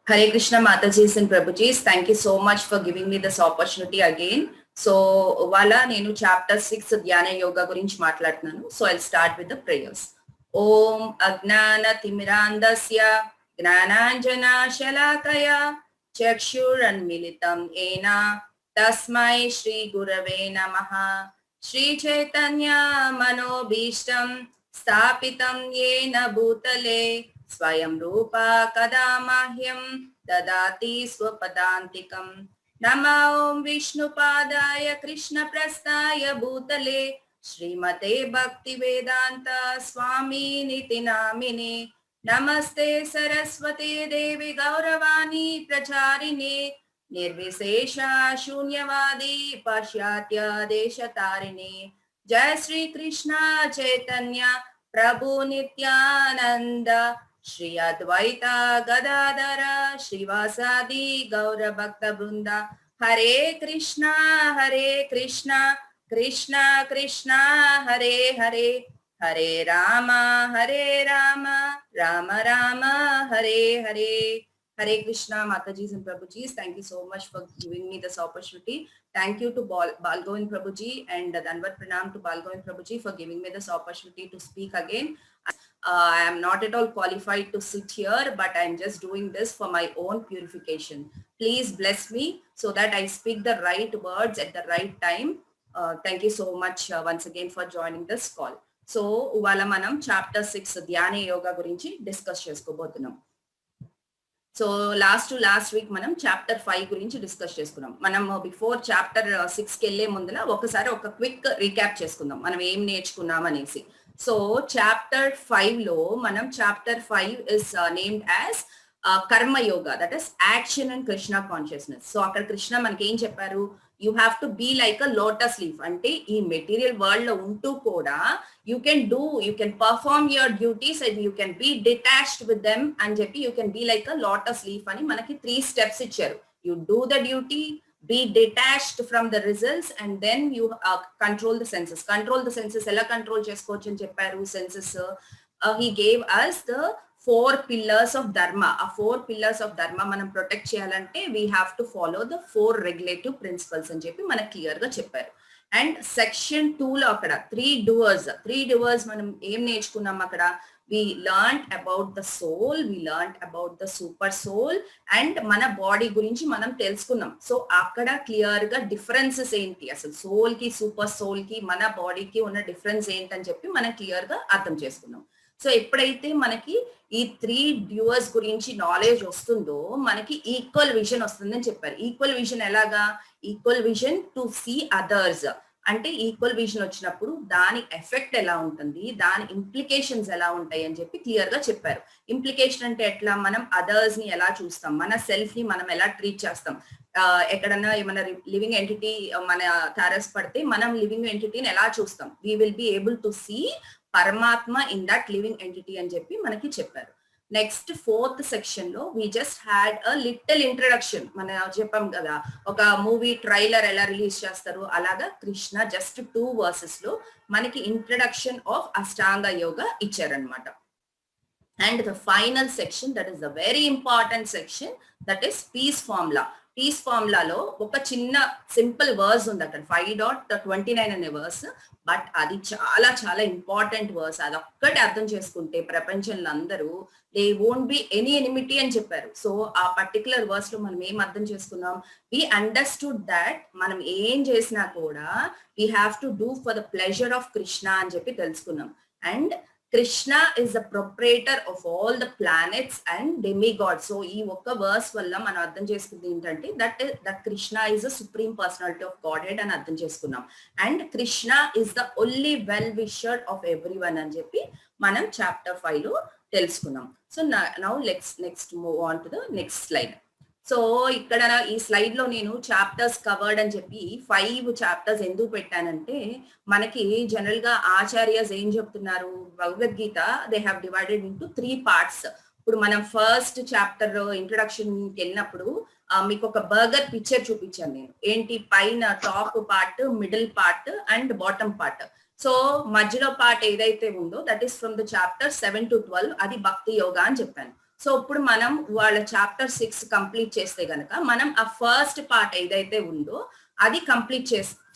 Hare Krishna Mataji's and Prabhuji's. Thank you so much for giving me this opportunity again. So, wala nenu chapter 6 Dhyana Yoga gurinchi maatladutunnanu. So, I'll start with the prayers. Om Agnana Timirandasya Gnananjana Shalakaya Chakshuranmilitam Ena Tasmai Shri Gurave Namaha Shri Chaitanya Manobhishtam Stapitam Yena Bhutale Swayam Rupa Kada Mahyam Dadati Swapadantikam Nama Om Vishnupadaya Krishna Prastaya Bhutale Srimate Bhakti Vedanta Swami Niti Namine Namaste Saraswate Devi Gauravani Pracharine Nirvisesha Shunyavadi Pashyatya Deshatarine Jai Shri Krishna Chaitanya Prabhu Nityananda Shri Advaita Gadadara Shrivasadi Gaura Bhakta Brinda Hare Krishna Krishna Krishna Hare Hare Hare Rama Rama Rama Hare Hare. Hare Krishna Mataji's and Prabhuji's. Thank you so much for giving me this opportunity. Thank you to Balgovind Prabhuji and Danvat Pranam to Balgovind Prabhuji for giving me this opportunity to speak again. I am not at all qualified to sit here, but I am just doing this for my own purification. Please bless me so that I speak the right words at the right time. Thank you so much once again for joining this call. So, ఇవాళ మనం chapter 6 ధ్యాన యోగా గురించి discuss చేసుకోబోతున్నాం. So last week మనం chapter 5 గురించి discuss చేసుకున్నాం. మనం before chapter 6కి వెళ్ళే ముందర ఒకసారి ఒక క్విక్ రీక్యాప్ చేసుకుందాం మనం ఏం నేర్చుకున్నాం అనేసి. సో చాప్టర్ 5 లో మనం chapter 5 is named as Karma Yoga, that is action and Krishna consciousness. So అక్కడ కృష్ణ మనకి ఏం చెప్పారు, you have to be like a lotus leaf. అంటే ఈ మెటీరియల్ వరల్డ్ లో ఉంటూ కూడా you can perform your duties and you can be detached with them అని చెప్పి you can be like a lotus leaf అని మనకి 3 steps ఇచ్చారు. You do the duty, be detached from the results, and then you control the senses. ఎలా control చేసుకోవచ్చు అని చెప్పారు. Senses he gave us the 4 pillars of dharma. ఆ 4 pillars of dharma మనం protect చేయాలంటే we have to follow the 4 regulative principles అని చెప్పి మనకు క్లియర్ గా చెప్పారు. అండ్ సెక్షన్ 2 లో అక్కడ 3 doers మనం ఏం నేర్చుకున్నాం అక్కడ. We learned about the soul, we learned about the super soul, and మన బాడీ గురించి మనం తెలుసుకున్నాం. సో అక్కడ క్లియర్ గా డిఫరెన్సెస్ ఏంటి, అసలు సోల్ కి సూపర్ సోల్ కి మన బాడీకి ఉన్న డిఫరెన్స్ ఏంటని చెప్పి మనం క్లియర్ గా అర్థం చేసుకున్నాం. సో ఎప్పుడైతే మనకి ఈ 3 డ్యూవర్స్ గురించి నాలెడ్జ్ వస్తుందో మనకి ఈక్వల్ విజన్ వస్తుందని చెప్పారు. ఈక్వల్ విజన్ ఎలాగా, equal vision to see others. అంటే ఈక్వల్ విజన్ వచ్చినప్పుడు దాని ఎఫెక్ట్ ఎలా ఉంటుంది, దాని ఇంప్లికేషన్స్ ఎలా ఉంటాయి అని చెప్పి క్లియర్ గా చెప్పారు. ఇంప్లికేషన్ అంటే ఎట్లా, మనం అదర్స్ ని ఎలా చూస్తాం, మన సెల్ఫ్ ని మనం ఎలా ట్రీట్ చేస్తాం. ఎక్కడన్నా ఏమైనా లివింగ్ ఎంటిటీ మన తారస్ పడితే మనం లివింగ్ ఎంటిటీని ఎలా చూస్తాం, we will be able to see Paramatma in that living entity అని చెప్పి మనకి చెప్పారు. నెక్స్ట్ 4th సెక్షన్ లో we just had a little introduction. మనం చెప్పాం కదా ఒక మూవీ ట్రైలర్ ఎలా రిలీజ్ చేస్తారు అలాగా కృష్ణ జస్ట్ 2 verses లో మనకి ఇంట్రడక్షన్ ఆఫ్ అష్టాంగ యోగా ఇచ్చారనమాట. And the final section, that is the very important section, that is peace formula. Peace ఫార్ములాలో ఒక చిన్న సింపుల్ వర్స్ ఉంది అక్కడ 5.29 అనే వర్స్, బట్ అది చాలా చాలా ఇంపార్టెంట్ వర్స్. అది ఒక్కటి అర్థం చేసుకుంటే ప్రపంచంలో అందరూ they won't be any enmity అని చెప్పారు. సో ఆ పర్టికులర్ వర్స్ లో మనం ఏం అర్థం చేసుకున్నాం, వి అండర్స్టూడ్ దాట్ మనం ఏం చేసినా కూడా we have to do for the pleasure of Krishna అని చెప్పి తెలుసుకున్నాం. And Krishna is the proprietor of all the planets and demigod. So ఈ ఒక్క వర్స్ వల్ల మనం అర్థం చేసుకుంది ఏంటంటే that Krishna is the supreme personality of God head అని అర్థం చేసుకున్నాం. And Krishna is the only well wisher of every one అని చెప్పి మనం చాప్టర్ 5 లో తెలుసుకున్నాం. So now next move on to the next slide. So ఇక్కడ ఈ స్లైడ్ లో నేను చాప్టర్స్ కవర్డ్ అని చెప్పి 5 చాప్టర్స్ ఎందుకు పెట్టానంటే, మనకి జనరల్ గా ఆచార్యస్ ఏం చెప్తున్నారు, Bhagavad Gita they have divided into 3 parts. ఇప్పుడు మనం ఫస్ట్ చాప్టర్ ఇంట్రొడక్షన్ వెళ్ళినప్పుడు మీకు ఒక బర్గర్ పిక్చర్ చూపించాను నేను. ఏంటి, పైన top part, middle part and bottom part. So మధ్యలో పార్ట్ ఏదైతే ఉందో that is from the chapter 7 to 12, అది భక్తి యోగా అని చెప్పాను. సో ఇప్పుడు మనం వాళ్ళ చాప్టర్ 6 కంప్లీట్ చేస్తే గనక మనం ఆ ఫస్ట్ పార్ట్ ఏదైతే ఉందో అది కంప్లీట్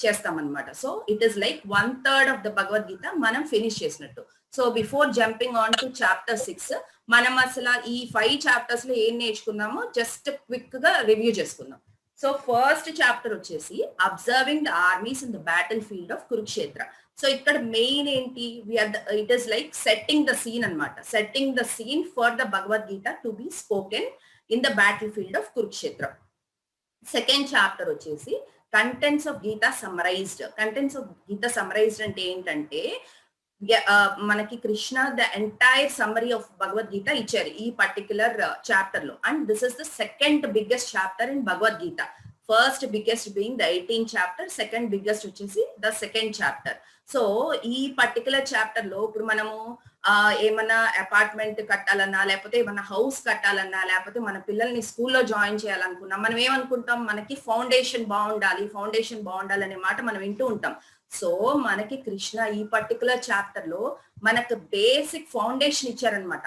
చేస్తాం అనమాట. So it is like 1/3 of the Bhagavad Gita మనం ఫినిష్ చేసినట్టు. So before jumping on to chapter 6 మనం అసలు ఈ 5 చాప్టర్స్ లో ఏం నేర్చుకున్నామో జస్ట్ క్విక్ గా రివ్యూ చేసుకుందాం. సో ఫస్ట్ చాప్టర్ వచ్చేసి observing the armies in the battle field of Kurukshetra. So ఇక్కడ మెయిన్ ఏంటి, it is like setting the scene అనమాట. Setting the scene for the Bhagavad Gita to be spoken in the battle field of Kurukshetra. Second chapter వచ్చేసి contents of Gita summarized. Contents of Gita summarized అంటే ఏంటంటే మనకి Krishna the entire summary of Bhagavad Gita ఇచ్చారు ఈ particular chapter లో. And this is the second biggest chapter in Bhagavad Gita. First biggest being the 18th chapter, second biggest వచ్చేసి the second chapter. So ఈ particular chapter లో ఇప్పుడు మనము ఏమన్నా అపార్ట్మెంట్ కట్టాలన్నా, లేకపోతే ఏమన్నా హౌస్ కట్టాలన్నా, లేకపోతే మన పిల్లల్ని స్కూల్లో జాయిన్ చేయాలనుకున్నా మనం ఏమనుకుంటాం, మనకి ఫౌండేషన్ బాగుండాలి అనే మాట మనం వింటూ ఉంటాం. సో మనకి కృష్ణ ఈ పర్టికులర్ చాప్టర్ లో మనకు బేసిక్ ఫౌండేషన్ ఇచ్చారనమాట.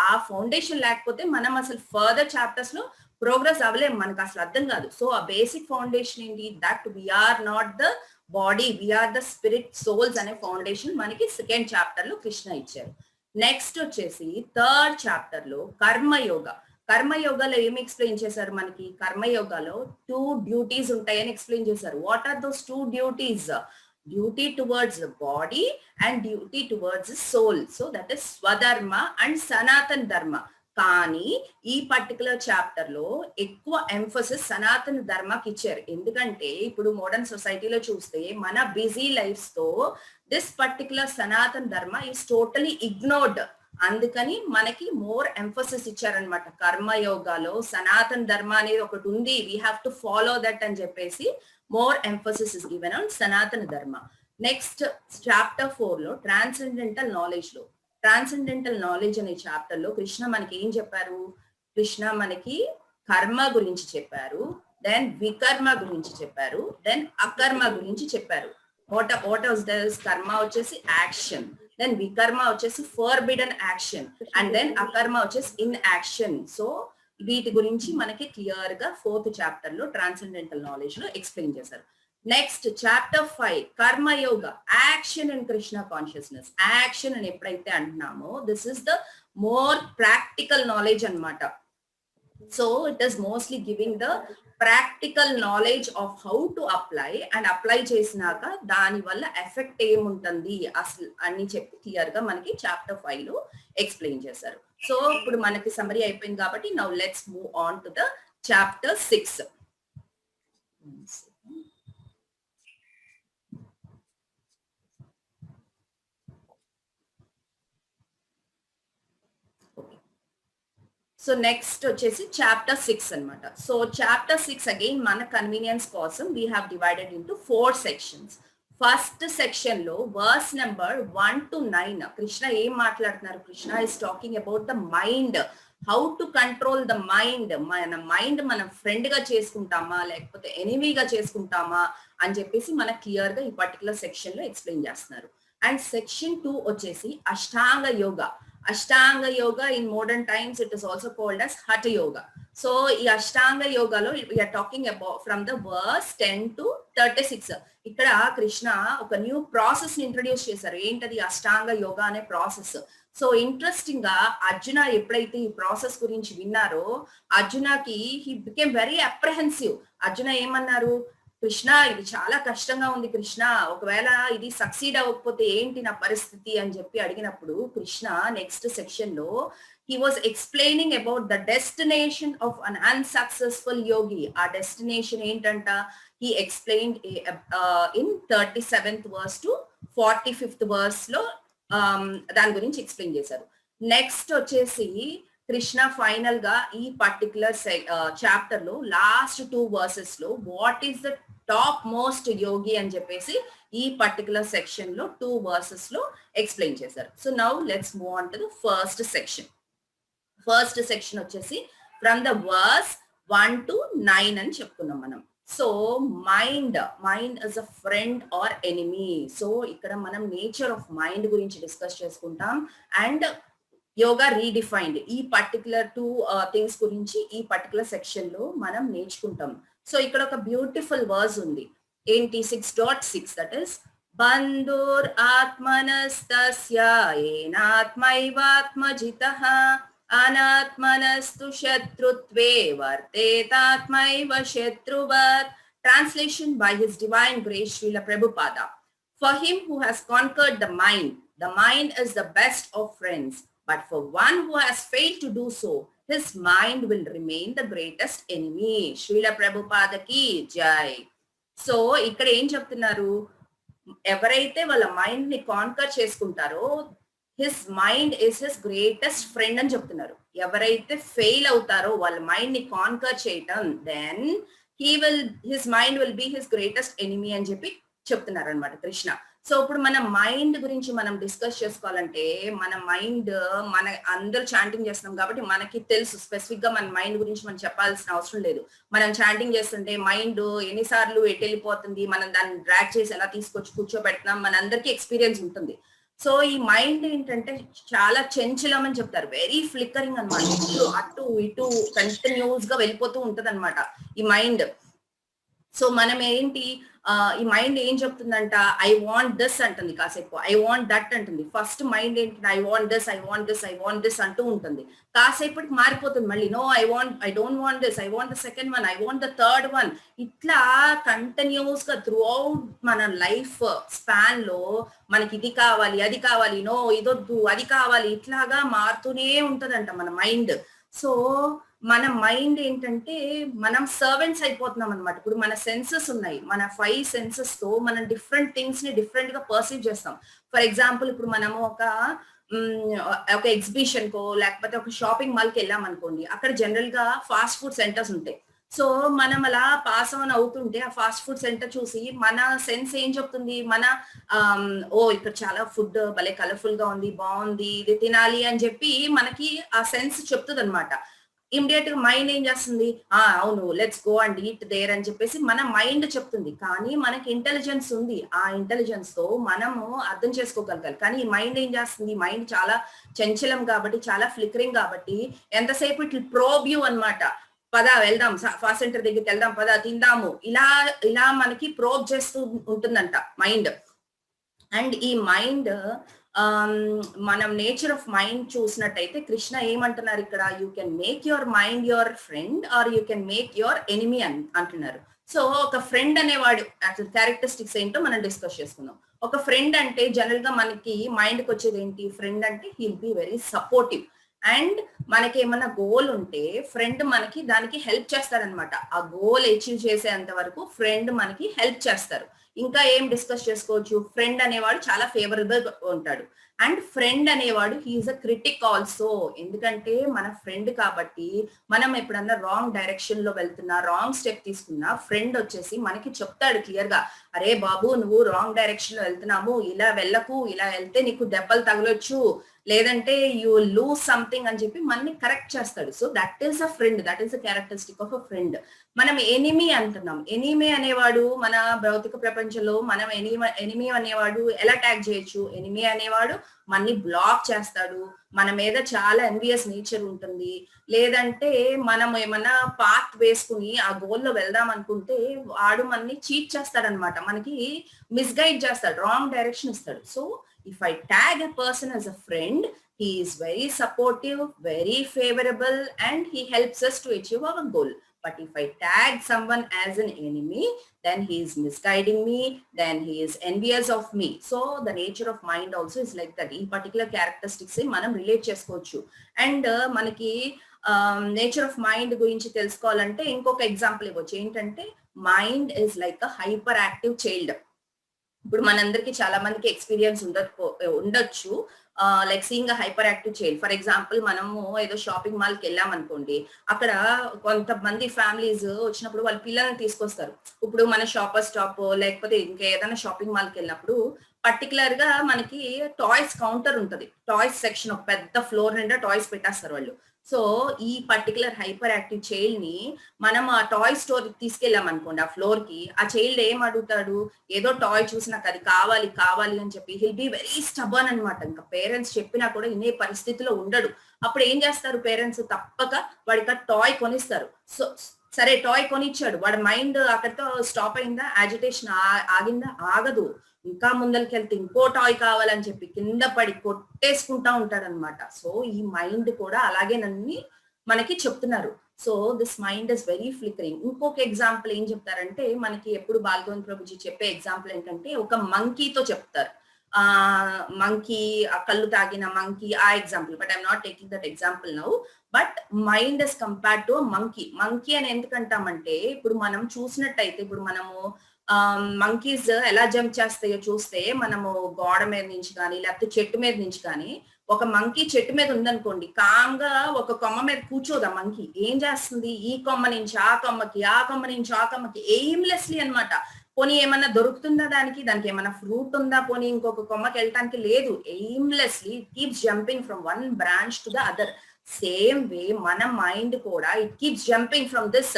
ఆ ఫౌండేషన్ లేకపోతే మనం అసలు ఫర్దర్ చాప్టర్స్ లో ప్రోగ్రెస్ అవ్వలేము, మనకు అసలు అర్థం కాదు. సో ఆ బేసిక్ ఫౌండేషన్ ఏంటి, that we are not the body, we are the spirit souls అనే ఫౌండేషన్ మనకి సెకండ్ చాప్టర్ లో కృష్ణ ఇచ్చారు. నెక్స్ట్ వచ్చేసి థర్డ్ చాప్టర్ లో కర్మయోగ. కర్మయోగాలో ఏమి ఎక్స్ప్లెయిన్ చేశారు, మనకి కర్మయోగాలో 2 డ్యూటీస్ ఉంటాయని ఎక్స్ప్లెయిన్ చేశారు. What are those 2 duties? Duty towards the body and duty towards soul. So that is svadharma and Sanatana Dharma. కానీ ఈ పర్టికులర్ చాప్టర్ లో ఎక్కువ ఎంఫసిస్ సనాతన ధర్మకి ఇచ్చారు. ఎందుకంటే ఇప్పుడు మోడర్న్ సొసైటీలో చూస్తే మన బిజీ లైఫ్స్ తో దిస్ పర్టికులర్ సనాతన ధర్మ ఈస్ టోటలీ ఇగ్నోర్డ్. అందుకని మనకి మోర్ ఎంఫసిస్ ఇచ్చారనమాట. కర్మయోగాలో సనాతన ధర్మ అనేది ఒకటి ఉంది, we have to follow that అని చెప్పేసి more emphasis is given on సనాతన ధర్మ. నెక్స్ట్ చాప్టర్ 4 లో ట్రాన్సెండెంటల్ నాలెడ్జ్ లో, ట్రాన్సెండెంటల్ నాలెడ్జ్ అనే చాప్టర్ లో కృష్ణ మనకి ఏం చెప్పారు, కృష్ణ మనకి కర్మ గురించి చెప్పారు, దెన్ వికర్మ గురించి చెప్పారు, దెన్ అకర్మ గురించి చెప్పారు. What was this? కర్మ వచ్చేసి యాక్షన్, దెన్ వికర్మ వచ్చేసి ఫర్బిడన్ యాక్షన్, అండ్ దెన్ అకర్మ వచ్చేసి ఇన్ యాక్షన్. సో వీటి గురించి మనకి క్లియర్ గా 4th చాప్టర్ లో ట్రాన్సెండెంటల్ నాలెడ్జ్ లో ఎక్స్ప్లెయిన్ చేశారు. Next chapter 5 Karma Yoga, action and Krishna consciousness. Action అని ఎప్పుడైతే అంటున్నామో this is the more practical knowledge అన్నమాట. So it is mostly giving the practical knowledge of how to apply, and apply చేసినాక దాని వల్ల ఎఫెక్ట్ ఏముంటుంది అసలు అని చెప్పి క్లియర్ గా మనకి చాప్టర్ 5 లో ఎక్స్ప్లెయిన్ చేశారు. సో ఇప్పుడు మనకి సమ్మరీ అయిపోయింది కాబట్టి now let's move on to the chapter 6. So next వచ్చేసి చాప్టర్ 6 అనమాట. సో చాప్టర్ 6 అగైన్ మన కన్వీనియన్స్ కోసం we have divided into 4 sections. First section లో వర్స్ నెంబర్ 1 to 9 కృష్ణ ఏం మాట్లాడుతున్నారు, Krishna is talking about the mind, how to control the mind. మన mind మనం friend గా చేసుకుంటామా లేకపోతే ఎనిమీగా చేసుకుంటామా అని చెప్పేసి మనకు క్లియర్ గా ఈ పర్టికులర్ సెక్షన్ లో ఎక్స్ప్లెయిన్ చేస్తున్నారు. అండ్ సెక్షన్ 2 వచ్చేసి Ashtanga yoga. Ashtanga yoga in modern times it is also called as Hatha yoga. So ఈ అష్టాంగ యోగాలో we are talking about from the verse 10 to 36. ఇక్కడ కృష్ణ ఒక న్యూ ప్రాసెస్ ని ఇంట్రడ్యూస్ చేశారు. ఏంటది? అష్టాంగ యోగ అనే ప్రాసెస్. సో ఇంట్రెస్టింగ్ గా అర్జున ఎప్పుడైతే ఈ ప్రాసెస్ గురించి విన్నారో అర్జునకి he became very apprehensive. Arjuna ఏమన్నారు, కృష్ణ ఇది చాలా కష్టంగా ఉంది కృష్ణ, ఒకవేళ ఇది సక్సీడ్ అవ్వకపోతే ఏంటి నా పరిస్థితి అని చెప్పి అడిగినప్పుడు కృష్ణ నెక్స్ట్ సెక్షన్ లో he was explaining about the destination of an unsuccessful yogi. ఆ డెస్టినేషన్ ఏంటంట he explained in 37th verse to 45th verse లో దాని గురించి ఎక్స్ప్లెయిన్ చేశారు. నెక్స్ట్ వచ్చేసి కృష్ణ ఫైనల్ గా ఈ పర్టికులర్ చాప్టర్ లో లాస్ట్ 2 verses లో what is the top most yogi అని చెప్పేసి ఈ పర్టికులర్ సెక్షన్ లో 2 verses లో ఎక్స్ప్లెయిన్ చేశారు. So now let's move on to the first section. First section వచ్చేసి ఫ్రమ్ ద వర్స్ 1 to 9 అని చెప్పుకున్నాం మనం. So mind is a friend or enemy. So ఇక్కడ మనం నేచర్ ఆఫ్ మైండ్ గురించి డిస్కస్ చేసుకుంటాం. అండ్ యోగా రీడిఫైన్డ్ ఈ పర్టికులర్ 2 థింగ్స్ గురించి ఈ పర్టికులర్ సెక్షన్ లో మనం నేర్చుకుంటాం. సో ఇక్కడ ఒక బ్యూటిఫుల్ వర్స్ ఉంది. ఏంటి 6.6 దట్ ఇస్ బంధుర్ ఆత్మనస్తస్య ఏనాత్మైవాత్మజితః అనాత్మనస్తు శత్రుత్వే వర్తేతాత్మైవ శత్రువత్. Translation by His Divine Grace Srila Prabhupada. For him who has conquered the mind is the best of friends. But for one who has failed to do so, his mind will remain the greatest enemy. Srila Prabhupada ki jai. So, ఇక్కడ ఏం చెప్తున్నారు, ఎవరైతే వాళ్ళ mind ని conquer చేసుకుంటారో his mind is his greatest friend అని చెప్తున్నారు. ఎవరైతే ఫెయిల్ అవుతారో వాళ్ళ మైండ్ ని కాన్కర్ చేయటం, then his mind will be his greatest enemy అని చెప్పి చెప్తున్నారు అనమాట కృష్ణ. సో ఇప్పుడు మన మైండ్ గురించి మనం డిస్కస్ చేసుకోవాలంటే, మన మైండ్ మన అందరూ చాంటింగ్ చేస్తున్నాం కాబట్టి మనకి తెలుసు స్పెసిఫిక్ గా మన మైండ్ గురించి మనం చెప్పాల్సిన అవసరం లేదు. మనం చాంటింగ్ చేస్తుంటే మైండ్ ఎన్నిసార్లు ఎటు వెళ్ళిపోతుంది, మనం దాన్ని డ్రాగ్ చేసి ఎలా తీసుకొచ్చి కూర్చోబెడుతున్నాం, మన అందరికీ ఎక్స్పీరియన్స్ ఉంటుంది. సో ఈ మైండ్ ఏంటంటే చాలా చంచలం అని చెప్తారు, వెరీ ఫ్లిక్కరింగ్ అనమాట. అటు ఇటు కంటిన్యూస్ గా వెళ్ళిపోతూ ఉంటది అనమాట ఈ మైండ్. సో మనం ఏంటి, ఈ మైండ్ ఏం చెప్తుందంట, ఐ వాంట్ దిస్ అంటుంది, కాసేపు ఐ వాంట్ దట్ అంటుంది. ఫస్ట్ మైండ్ ఏంటి, I want this I want this I want this అంటూ ఉంటుంది. కాసేపటికి మారిపోతుంది మళ్ళీ, no I don't want this, I want the second one, I want the third one. ఇట్లా కంటిన్యూస్ గా త్రూ అవుట్ మన లైఫ్ స్పాన్ లో మనకి ఇది కావాలి అది కావాలి, నో ఇదొద్దు అది కావాలి, ఇట్లాగా మారుతూనే ఉంటదంట మన మైండ్. సో మన మైండ్ ఏంటంటే మనం సర్వెంట్స్ అయిపోతున్నాం అనమాట. ఇప్పుడు మన సెన్సెస్ ఉన్నాయి, మన 5 సెన్సెస్ తో మనం డిఫరెంట్ థింగ్స్ ని డిఫరెంట్ గా పర్సీవ్ చేస్తాం. ఫర్ ఎగ్జాంపుల్ ఇప్పుడు మనము ఒక ఎగ్జిబిషన్ కో లేకపోతే ఒక షాపింగ్ మాల్ కి వెళ్ళాం అనుకోండి, అక్కడ జనరల్ గా ఫాస్ట్ ఫుడ్ సెంటర్స్ ఉంటాయి. సో మనం అలా పాస్ ఆన్ అవుతుంటే ఆ ఫాస్ట్ ఫుడ్ సెంటర్ చూసి మన సెన్స్ ఏం చెప్తుంది, మన ఓ ఇక్కడ చాలా ఫుడ్ భలే కలర్ఫుల్ గా ఉంది, బాగుంది, ఇది తినాలి అని చెప్పి మనకి ఆ సెన్స్ చెప్తుంది అనమాట. ఇమ్మీడియట్ గా మైండ్ ఏం చేస్తుంది, అవును let's go and eat there అని చెప్పేసి మన మైండ్ చెప్తుంది. కానీ మనకి ఇంటెలిజెన్స్ ఉంది, ఆ ఇంటెలిజెన్స్ తో మనము అర్థం చేసుకోగలగాలి. కానీ ఈ మైండ్ ఏం చేస్తుంది, మైండ్ చాలా చంచలం కాబట్టి, చాలా ఫ్లికరింగ్ కాబట్టి ఎంతసేపు ఇట్ ప్రోబ్ యూ అనమాట. పద వెళ్దాం, ఫాస్ట్ సెంటర్ దగ్గరికి వెళ్దాం, పద తిందాము, ఇలా ఇలా మనకి ప్రోబ్ చేస్తూ ఉంటుందంట మైండ్. అండ్ ఈ మైండ్ మనం నేచర్ ఆఫ్ మైండ్ చూసినట్టయితే కృష్ణ ఏమంటున్నారు ఇక్కడ, you can make your mind your friend or you can make your enemy అంటున్నారు. సో ఒక ఫ్రెండ్ అనేవాడు అసలు క్యారెక్టరిస్టిక్స్ ఏంటో మనం డిస్కస్ చేసుకుందాం. ఒక ఫ్రెండ్ అంటే జనరల్ గా మనకి మైండ్ కి వచ్చేది ఏంటి, ఫ్రెండ్ అంటే he'll be very supportive. And మనకి ఏమన్నా గోల్ ఉంటే ఫ్రెండ్ మనకి దానికి హెల్ప్ చేస్తారనమాట. ఆ గోల్ అచీవ్ చేసేంత వరకు ఫ్రెండ్ మనకి హెల్ప్ చేస్తారు. ఇంకా ఏం డిస్కస్ చేసుకోవచ్చు, ఫ్రెండ్ అనేవాడు చాలా ఫేవరబుల్ ఉంటాడు. అండ్ ఫ్రెండ్ అనేవాడు హీఈస్ అ క్రిటిక్ ఆల్సో. ఎందుకంటే మన ఫ్రెండ్ కాబట్టి మనం ఎప్పుడన్నా రాంగ్ డైరెక్షన్ లో వెళ్తున్నా, రాంగ్ స్టెప్ తీసుకున్నా, ఫ్రెండ్ వచ్చేసి మనకి చెప్తాడు క్లియర్ గా, అరే బాబు నువ్వు రాంగ్ డైరెక్షన్ లో వెళ్తున్నాము, ఇలా వెళ్ళకు, ఇలా వెళ్తే నీకు దెబ్బలు తగలొచ్చు, లేదంటే యూ లూజ్ సంథింగ్ అని చెప్పి మనని కరెక్ట్ చేస్తాడు. So that is a friend, that is a characteristic of a friend. మనం ఎనిమీ అంటున్నాం. ఎనిమీ అనేవాడు మన భౌతిక ప్రపంచంలో మనం ఎనిమీ అనేవాడు ఎలా ట్యాగ్ చేయొచ్చు, ఎనిమీ అనేవాడు మనని బ్లాక్ చేస్తాడు, మన మీద చాలా ఎన్వియస్ నేచర్ ఉంటుంది, లేదంటే మనం ఏమన్నా పాత్ వేసుకుని ఆ గోల్లో వెళ్దాం అనుకుంటే వాడు మనని చీట్ చేస్తాడనమాట, మనకి మిస్గైడ్ చేస్తాడు, రాంగ్ డైరెక్షన్ ఇస్తాడు. So if I tag a person as a friend, he is very supportive, very favorable, and he helps us to achieve our goal. But if I tag someone as an enemy, then he is misguiding me, then he is envious of me. So the nature of mind also is like that. In particular characteristics manam relate chesukochu. And manaki nature of mind gurinchi telusukovalante inkoka example ivochu entante, mind is like a hyperactive child. ఇప్పుడు మనందరికి చాలా మందికి experience ఉండొచ్చు, like seeing a hyper active child. For example మనము ఏదో shopping mall కి వెళ్ళాం అనుకోండి, అక్కడ కొంతమంది ఫ్యామిలీస్ వచ్చినప్పుడు వాళ్ళ పిల్లల్ని తీసుకొస్తారు. ఇప్పుడు మన షాపర్ స్టాప్ లేకపోతే ఇంకా ఏదైనా షాపింగ్ మాల్ కి వెళ్ళినప్పుడు పర్టికులర్ గా మనకి టాయ్స్ కౌంటర్ ఉంటది, టాయ్స్ సెక్షన్, ఒక పెద్ద ఫ్లోర్ నిండా టాయ్స్ పెట్టేస్తారు వాళ్ళు. సో ఈ పర్టికులర్ హైపర్ యాక్టివ్ చైల్డ్ ని మనం ఆ టాయ్ స్టోర్ తీసుకెళ్ళాం అనుకోండి, ఆ ఫ్లోర్ కి, ఆ చైల్డ్ ఏం అడుగుతాడు, ఏదో టాయ్ చూసి నాకు అది కావాలి కావాలి అని చెప్పి హిల్ బి వెరీ స్టబర్న్ అనమాట. ఇంకా పేరెంట్స్ చెప్పినా కూడా వినే పరిస్థితిలో ఉండడు. అప్పుడు ఏం చేస్తారు పేరెంట్స్, తప్పక వాడికి ఆ టాయ్ కొనిస్తారు. సో సరే టాయ్ కొనిచ్చాడు, వాడి మైండ్ అక్కడితో స్టాప్ అయిందా, యాజిటేషన్ ఆగిందా, ఆగదు. ఇంకా ముందరికెళ్తే ఇంకో టాయ్ కావాలని చెప్పి కింద పడి కొట్టేసుకుంటా ఉంటాడనమాట. సో ఈ మైండ్ కూడా అలాగే నన్ను మనకి చెప్తున్నారు. So this mind is very flickering. ఇంకొక ఎగ్జాంపుల్ ఏం చెప్తారంటే, మనకి ఎప్పుడు బాల్గోవింద్ ప్రభుజీ చెప్పే ఎగ్జాంపుల్ ఏంటంటే, ఒక మంకీతో చెప్తారు. ఆ మంకీ, ఆ కళ్ళు తాగిన మంకీ, ఆ example. But I'm not taking that example now. But mind is compared to monkey. Monkey అని ఎందుకంటామంటే, ఇప్పుడు మనం చూసినట్టయితే, ఇప్పుడు మనము మంకీస్ ఎలా జంప్ చేస్తాయో చూస్తే, మనము గోడ మీద నుంచి కానీ లేకపోతే చెట్టు మీద నుంచి కానీ, ఒక మంకీ చెట్టు మీద ఉందనుకోండి, కామ్గా ఒక కొమ్మ మీద కూర్చోదు. ఆ మంకీ ఏం చేస్తుంది, ఈ కొమ్మ నుంచి ఆ కొమ్మకి, ఆ కొమ్మ నుంచి ఆ కొమ్మకి, ఎయిమ్లెస్లీ అన్నమాట. పోనీ ఏమన్నా దొరుకుతుందా దానికి, దానికి ఏమన్నా ఫ్రూట్ ఉందా, పోనీ ఇంకొక కొమ్మకి వెళ్ళటానికి లేదు. Aimlessly keeps jumping from one branch to the other. Same way మన మైండ్ కూడా it keeps jumping from this,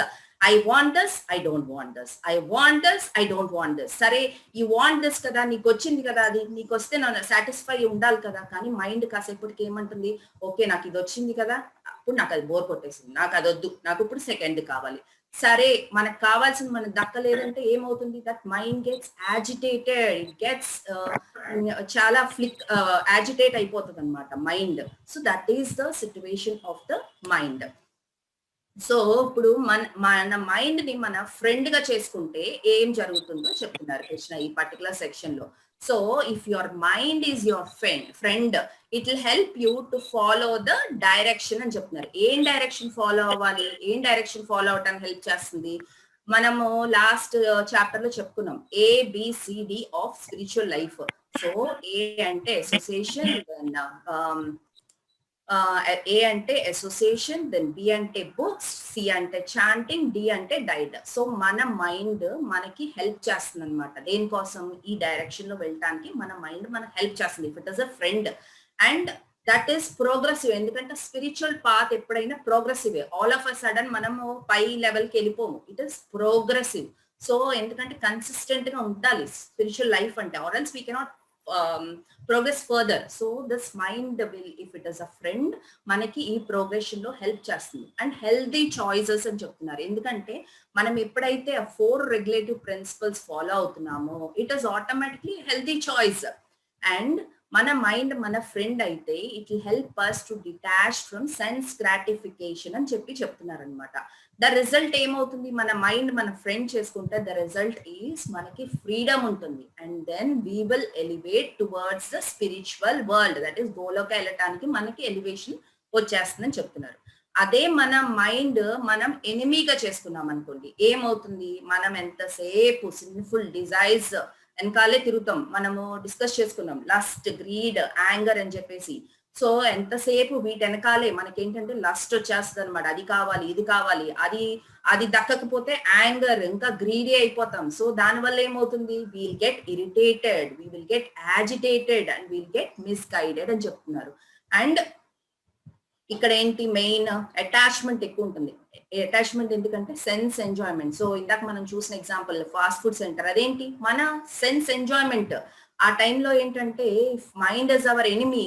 I want this, I don't want this, I want this, I don't want this. సరే you want this కదా, నీకు వచ్చింది కదా, అది నీకు వస్తే నన్ను సాటిస్ఫై ఉండాలి కదా. కానీ మైండ్ కాసేపటికి ఏమంటుంది, ఓకే నాకు ఇది వచ్చింది కదా, అప్పుడు నాకు అది బోర్ కొట్టేసింది, నాకు అది వద్దు, నాకు ఇప్పుడు సెకండ్ కావాలి. సరే మనకు కావాల్సింది మనకు దక్కలేదంటే ఏమవుతుంది, that mind gets agitated, it gets చాలా యాజిటేట్ అయిపోతుంది అనమాట mind. So that is the situation of the mind. So ఇప్పుడు మన మైండ్ ని మన ఫ్రెండ్ గా చేసుకుంటే ఏం జరుగుతుందో చెప్తున్నారు కృష్ణ ఈ పర్టికులర్ సెక్షన్ లో. So if your mind is your friend, it will help you to follow the direction అని చెప్తున్నారు. ఏం డైరెక్షన్ ఫాలో అవ్వాలి, ఏం డైరెక్షన్ ఫాలో అవటానికి హెల్ప్ చేస్తుంది, మనము లాస్ట్ చాప్టర్ లో చెప్పుకున్నాం, ABCD of spiritual life. So A అంటే అసోసియేషన్, ఏ అంటే అసోసియేషన్, దెన్ బి అంటే బుక్స్, సి అంటే చాంటింగ్, డి అంటే డైట్. సో మన మైండ్ మనకి హెల్ప్ చేస్తుంది అనమాట. దేనికోసం, ఈ డైరెక్షన్ లో వెళ్ళటానికి మన మైండ్ మనకు హెల్ప్ చేస్తుంది if it is a friend. And that is progressive. ఎందుకంటే స్పిరిచువల్ పాత్ ఎప్పుడైనా progressive. All of a sudden మనము పై లెవెల్కి వెళ్ళిపోము, ఇట్ ఇస్ ప్రోగ్రెసివ్. సో ఎందుకంటే కన్సిస్టెంట్ గా ఉండాలి స్పిరిచువల్ లైఫ్ అంటే, or else we cannot progress further. So this mind will, if it is a friend, మనకి ఈ ప్రోగ్రెషన్ లో హెల్ప్ చేస్తుంది. అండ్ హెల్దీ చాయిసెస్ అని చెప్తున్నారు. ఎందుకంటే మనం ఎప్పుడైతే ఆ 4 రెగ్యులేటివ్ ప్రిన్సిపల్స్ ఫాలో అవుతున్నామో, it is automatically healthy choice. And మన మైండ్ మన ఫ్రెండ్ అయితే it will help us to detach from sense gratification అని చెప్తున్నారు అనమాట. ద రిజల్ట్ ఏమవుతుంది, మన మైండ్ మన ఫ్రెండ్ చేసుకుంటే ద రిజల్ట్ ఈస్ మనకి ఫ్రీడమ్ ఉంటుంది. And then we will elevate towards the spiritual world, that is గోలోకి వెళ్ళటానికి మనకి ఎలివేషన్ వచ్చేస్తుందని చెప్తున్నారు. అదే మన మైండ్ మనం ఎనిమీగా చేసుకున్నాం అనుకోండి, ఏమవుతుంది, మనం ఎంతసేపు సిన్ఫుల్ డిజైర్స్ వెనకాలే తిరుగుతాం. మనము డిస్కస్ చేసుకున్నాం లస్ట్, గ్రీడ్, యాంగర్ అని చెప్పేసి. సో ఎంతసేపు వీటి వెనకాలే మనకేంటంటే లస్ట్ వచ్చేస్తుంది అనమాట. అది కావాలి, ఇది కావాలి, అది దక్కకపోతే యాంగర్, ఇంకా గ్రీడీ అయిపోతాం. సో దానివల్ల ఏమవుతుంది, we'll get irritated, we will get agitated and we'll get misguided అని చెప్తున్నారు. అండ్ ఇక్కడ ఏంటి, మెయిన్ అటాచ్మెంట్ ఎక్కువ ఉంటుంది. అటాచ్మెంట్ ఎందుకంటే సెన్స్ ఎంజాయ్మెంట్. సో ఇందాక మనం చూసిన ఎగ్జాంపుల్ ఫాస్ట్ ఫుడ్ సెంటర్, అదేంటి మన సెన్స్ ఎంజాయ్మెంట్. ఆ టైంలో ఏంటంటే మైండ్ ఇస్ అవర్ ఎనిమీ,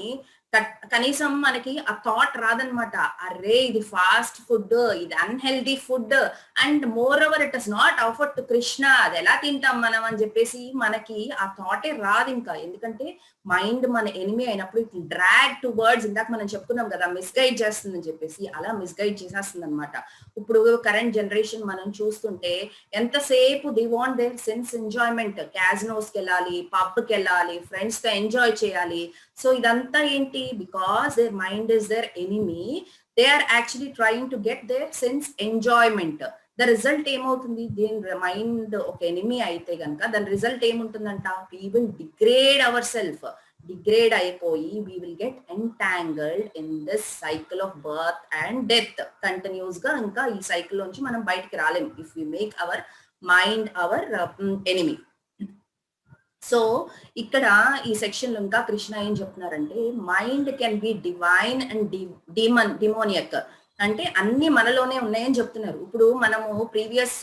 కనీసం మనకి ఆ థాట్ రాదనమాట, అరే ఇది ఫాస్ట్ ఫుడ్, ఇది unhealthy food, and more over it is not offered to Krishna, అది ఎలా తింటాం మనం అని చెప్పేసి మనకి ఆ థాటే రాదు ఇంకా. ఎందుకంటే మైండ్ మన ఎనిమీ అయినప్పుడు ఇట్ డ్రాగ్ టు వర్డ్స్, ఇందాక మనం చెప్పుకున్నాం కదా మిస్గైడ్ చేస్తుందని చెప్పేసి, అలా మిస్గైడ్ చేసేస్తుంది అనమాట. ఇప్పుడు కరెంట్ జనరేషన్ మనం చూస్తుంటే ఎంతసేపు the want their sense enjoyment, క్యాజినోస్కి వెళ్ళాలి, పబ్కి వెళ్ళాలి, ఫ్రెండ్స్ తో ఎంజాయ్ చేయాలి. సో ఇదంతా ఏంటి, because their mind is their enemy, they are actually trying to get their sense enjoyment. The result ఏమవుతుంది, దీని మైండ్ ఒక ఎనిమీ అయితే కనుక దాని రిజల్ట్ ఏముంటుందంట, we will degrade our self. Degrade అయిపోయి we will get entangled in this cycle of birth and death. Continuous గా ఇంకా ఈ సైకిల్ నుంచి మనం బయటికి రాలేం if we make our mind our enemy. So ఇక్కడ ఈ సెక్షన్ లో ఇంకా కృష్ణ ఏం చెప్తున్నారంటే mind can be divine and demoniac, అంటే అన్ని మనలోనే ఉన్నాయని చెప్తున్నారు. ఇప్పుడు మనము ప్రీవియస్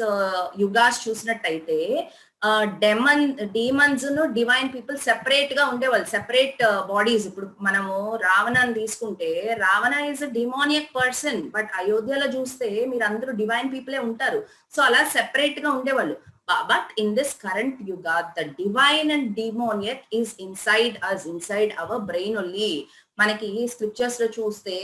యుగాస్ చూసినట్టయితే డీమన్స్ డివైన్ పీపుల్ సెపరేట్ గా ఉండేవాళ్ళు, సెపరేట్ బాడీస్. ఇప్పుడు మనము రావణాన్ని తీసుకుంటే Ravana is a demoniac person, but అయోధ్యలో చూస్తే మీరు అందరూ డివైన్ పీపులే ఉంటారు. సో అలా సెపరేట్ గా ఉండేవాళ్ళు. But in this current yuga, the divine and demoniac is inside us, inside our brain only. మనకి స్క్రిప్చర్స్ లో చూస్తే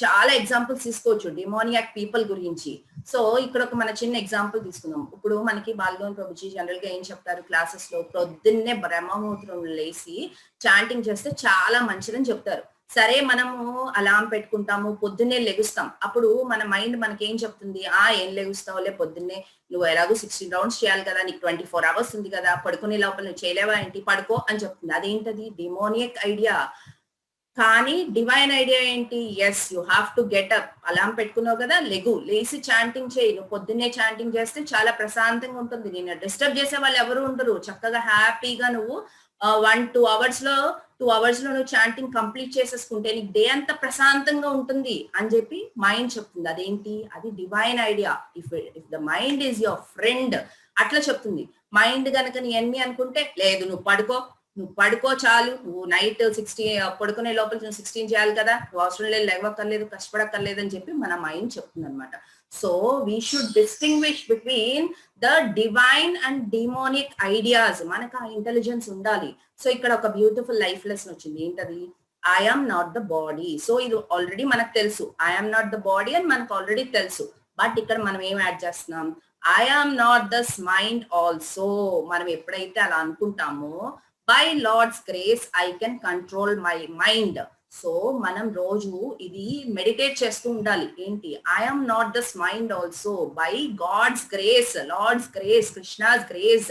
చాలా ఎగ్జాంపుల్స్ తీసుకోవచ్చు డిమోనియాక్ పీపుల్ గురించి. సో ఇక్కడ ఒక మన చిన్న ఎగ్జాంపుల్ తీసుకుందాం. ఇప్పుడు మనకి బాల్గోన్ ప్రభుజీ జనరల్ గా ఏం చెప్తారు క్లాసెస్ లో, పొద్దున్నే బ్రహ్మముహూర్తం లేసి చాంటింగ్ చేస్తే చాలా మంచిదని చెప్తారు. సరే మనము అలారం పెట్టుకుంటాము, పొద్దున్నే లెగుస్తాం. అప్పుడు మన మైండ్ మనకి ఏం చెప్తుంది, ఏం లెగుస్తావులే పొద్దున్నే, నువ్వు ఎలాగో 16 రౌండ్స్ చేయాలి కదా, నీకు 24 hours ఉంది కదా, పడుకునే లోపల నువ్వు చేయలేవా ఏంటి, పడుకో అని చెప్తుంది. అదేంటది డిమోనియక్ ఐడియా. కానీ డివైన్ ఐడియా ఏంటి, yes you have to get up, alarm పెట్టుకున్నావు కదా, లేసి చాంటింగ్ చేయి. నువ్వు పొద్దున్నే చాంటింగ్ చేస్తే చాలా ప్రశాంతంగా ఉంటుంది, నేను డిస్టర్బ్ చేసే వాళ్ళు ఎవరు ఉండరు, చక్కగా హ్యాపీగా నువ్వు 1-2 hours లో నువ్వు చాంటింగ్ కంప్లీట్ చేసేసుకుంటే నీకు డే అంతా ప్రశాంతంగా ఉంటుంది అని చెప్పి మైండ్ చెప్తుంది. అదేంటి, అది divine idea. If the mind is your friend అట్లా చెప్తుంది. మైండ్ కనుక నీ ఎన్ని అనుకుంటే, లేదు నువ్వు పడుకో చాలు, నువ్వు నైట్ 16 పడుకునే లోపల నువ్వు 16 చేయాలి కదా, నువ్వు అవసరం లేదు, లేవక్కర్లేదు, కష్టపడక్కర్లేదు అని చెప్పి మన మైండ్ చెప్తుంది అనమాట. So we should distinguish between the divine and demonic ideas. మనకు ఆ ఇంటెలిజెన్స్ ఉండాలి. సో ఇక్కడ ఒక బ్యూటిఫుల్ లైఫ్ లెసన్ వచ్చింది, ఏంటది, I am not the body. So ఇది ఆల్రెడీ మనకు తెలుసు, I am not the body అని మనకు ఆల్రెడీ తెలుసు. బట్ ఇక్కడ మనం ఏం యాడ్ చేస్తున్నాం, I am not this mind also. మనం ఎప్పుడైతే అలా అనుకుంటామో, by Lord's grace I can control my mind. So మనం రోజు ఇది మెడిటేట్ చేస్తూ ఉండాలి. ఏంటి, I am not this mind also, by God's grace, Lord's grace, Krishna's grace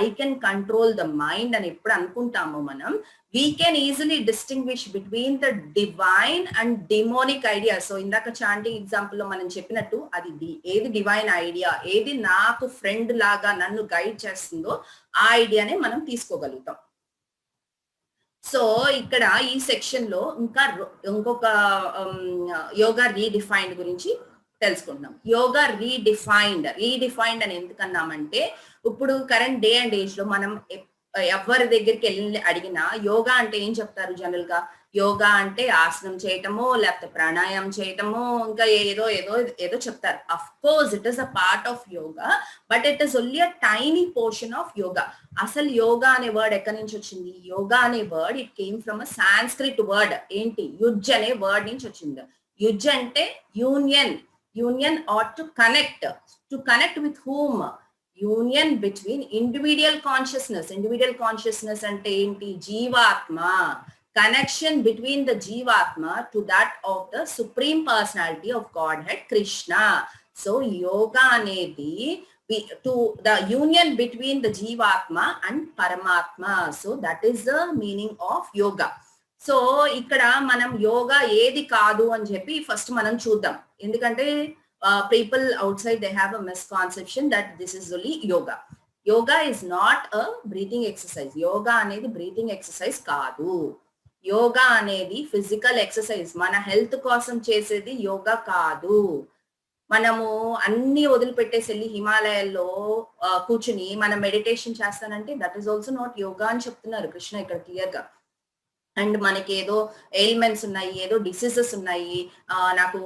I can control the mind అని ఎప్పుడు అనుకుంటామో మనం, we can easily distinguish between the divine and demonic idea. So ఇందాక చాంటింగ్ ఎగ్జాంపుల్ లో మనం చెప్పినట్టు, అది ఏది డివైన్ ఐడియా, ఏది నాకు ఫ్రెండ్ లాగా నన్ను గైడ్ చేస్తుందో ఆ ఐడియానే మనం తీసుకోగలుగుతాం. సో ఇక్కడ ఈ సెక్షన్ లో ఇంకొక యోగా రీడిఫైన్డ్ గురించి తెలుసుకుంటున్నాం. యోగా రీడిఫైన్డ్ అని ఎందుకన్నామంటే, ఇప్పుడు కరెంట్ డే అండ్ ఏజ్ లో మనం ఎవరి దగ్గరికి వెళ్ళి అడిగినా యోగా అంటే ఏం చెప్తారు జనరల్ గా, యోగా అంటే ఆసనం చేయటము, లేకపోతే ప్రాణాయామం చేయటము, ఇంకా ఏదో చెప్తారు. Of course it is a part of yoga, but it is only a tiny portion of yoga. అసలు యోగా అనే వర్డ్ ఎక్కడి నుంచి వచ్చింది, యోగా అనే word it came from a Sanskrit word, ఏంటి, యుజ్ అనే వర్డ్ నుంచి వచ్చింది. యుజ్ అంటే union or to connect with whom, union between individual consciousness అంటే ఏంటి, జీవాత్మ, connection between the jivatma to that of the supreme personality of God head Krishna. So yoga అనేది to the union between the జీవాత్మ అండ్ పరమాత్మ. So that is the meaning of yoga. So ఇక్కడ మనం యోగా ఏది కాదు అని చెప్పి ఫస్ట్ మనం చూద్దాం. ఎందుకంటే people outside they have a misconception that this is only yoga. Yoga is not a breathing exercise. Yoga అనేది breathing exercise కాదు. యోగా అనేది ఫిజికల్ ఎక్సర్సైజ్, మన హెల్త్ కోసం చేసేది యోగా కాదు. మనము అన్ని వదిలిపెట్టేసి వెళ్ళి హిమాలయాల్లో కూర్చుని మనం మెడిటేషన్ చేస్తానంటే that is also not yoga అని చెప్తున్నారు కృష్ణ ఇక్కడ క్లియర్ గా. అండ్ మనకి ఏదో ఎయిల్మెంట్స్ ఉన్నాయి, ఏదో డిసీజెస్ ఉన్నాయి, నాకు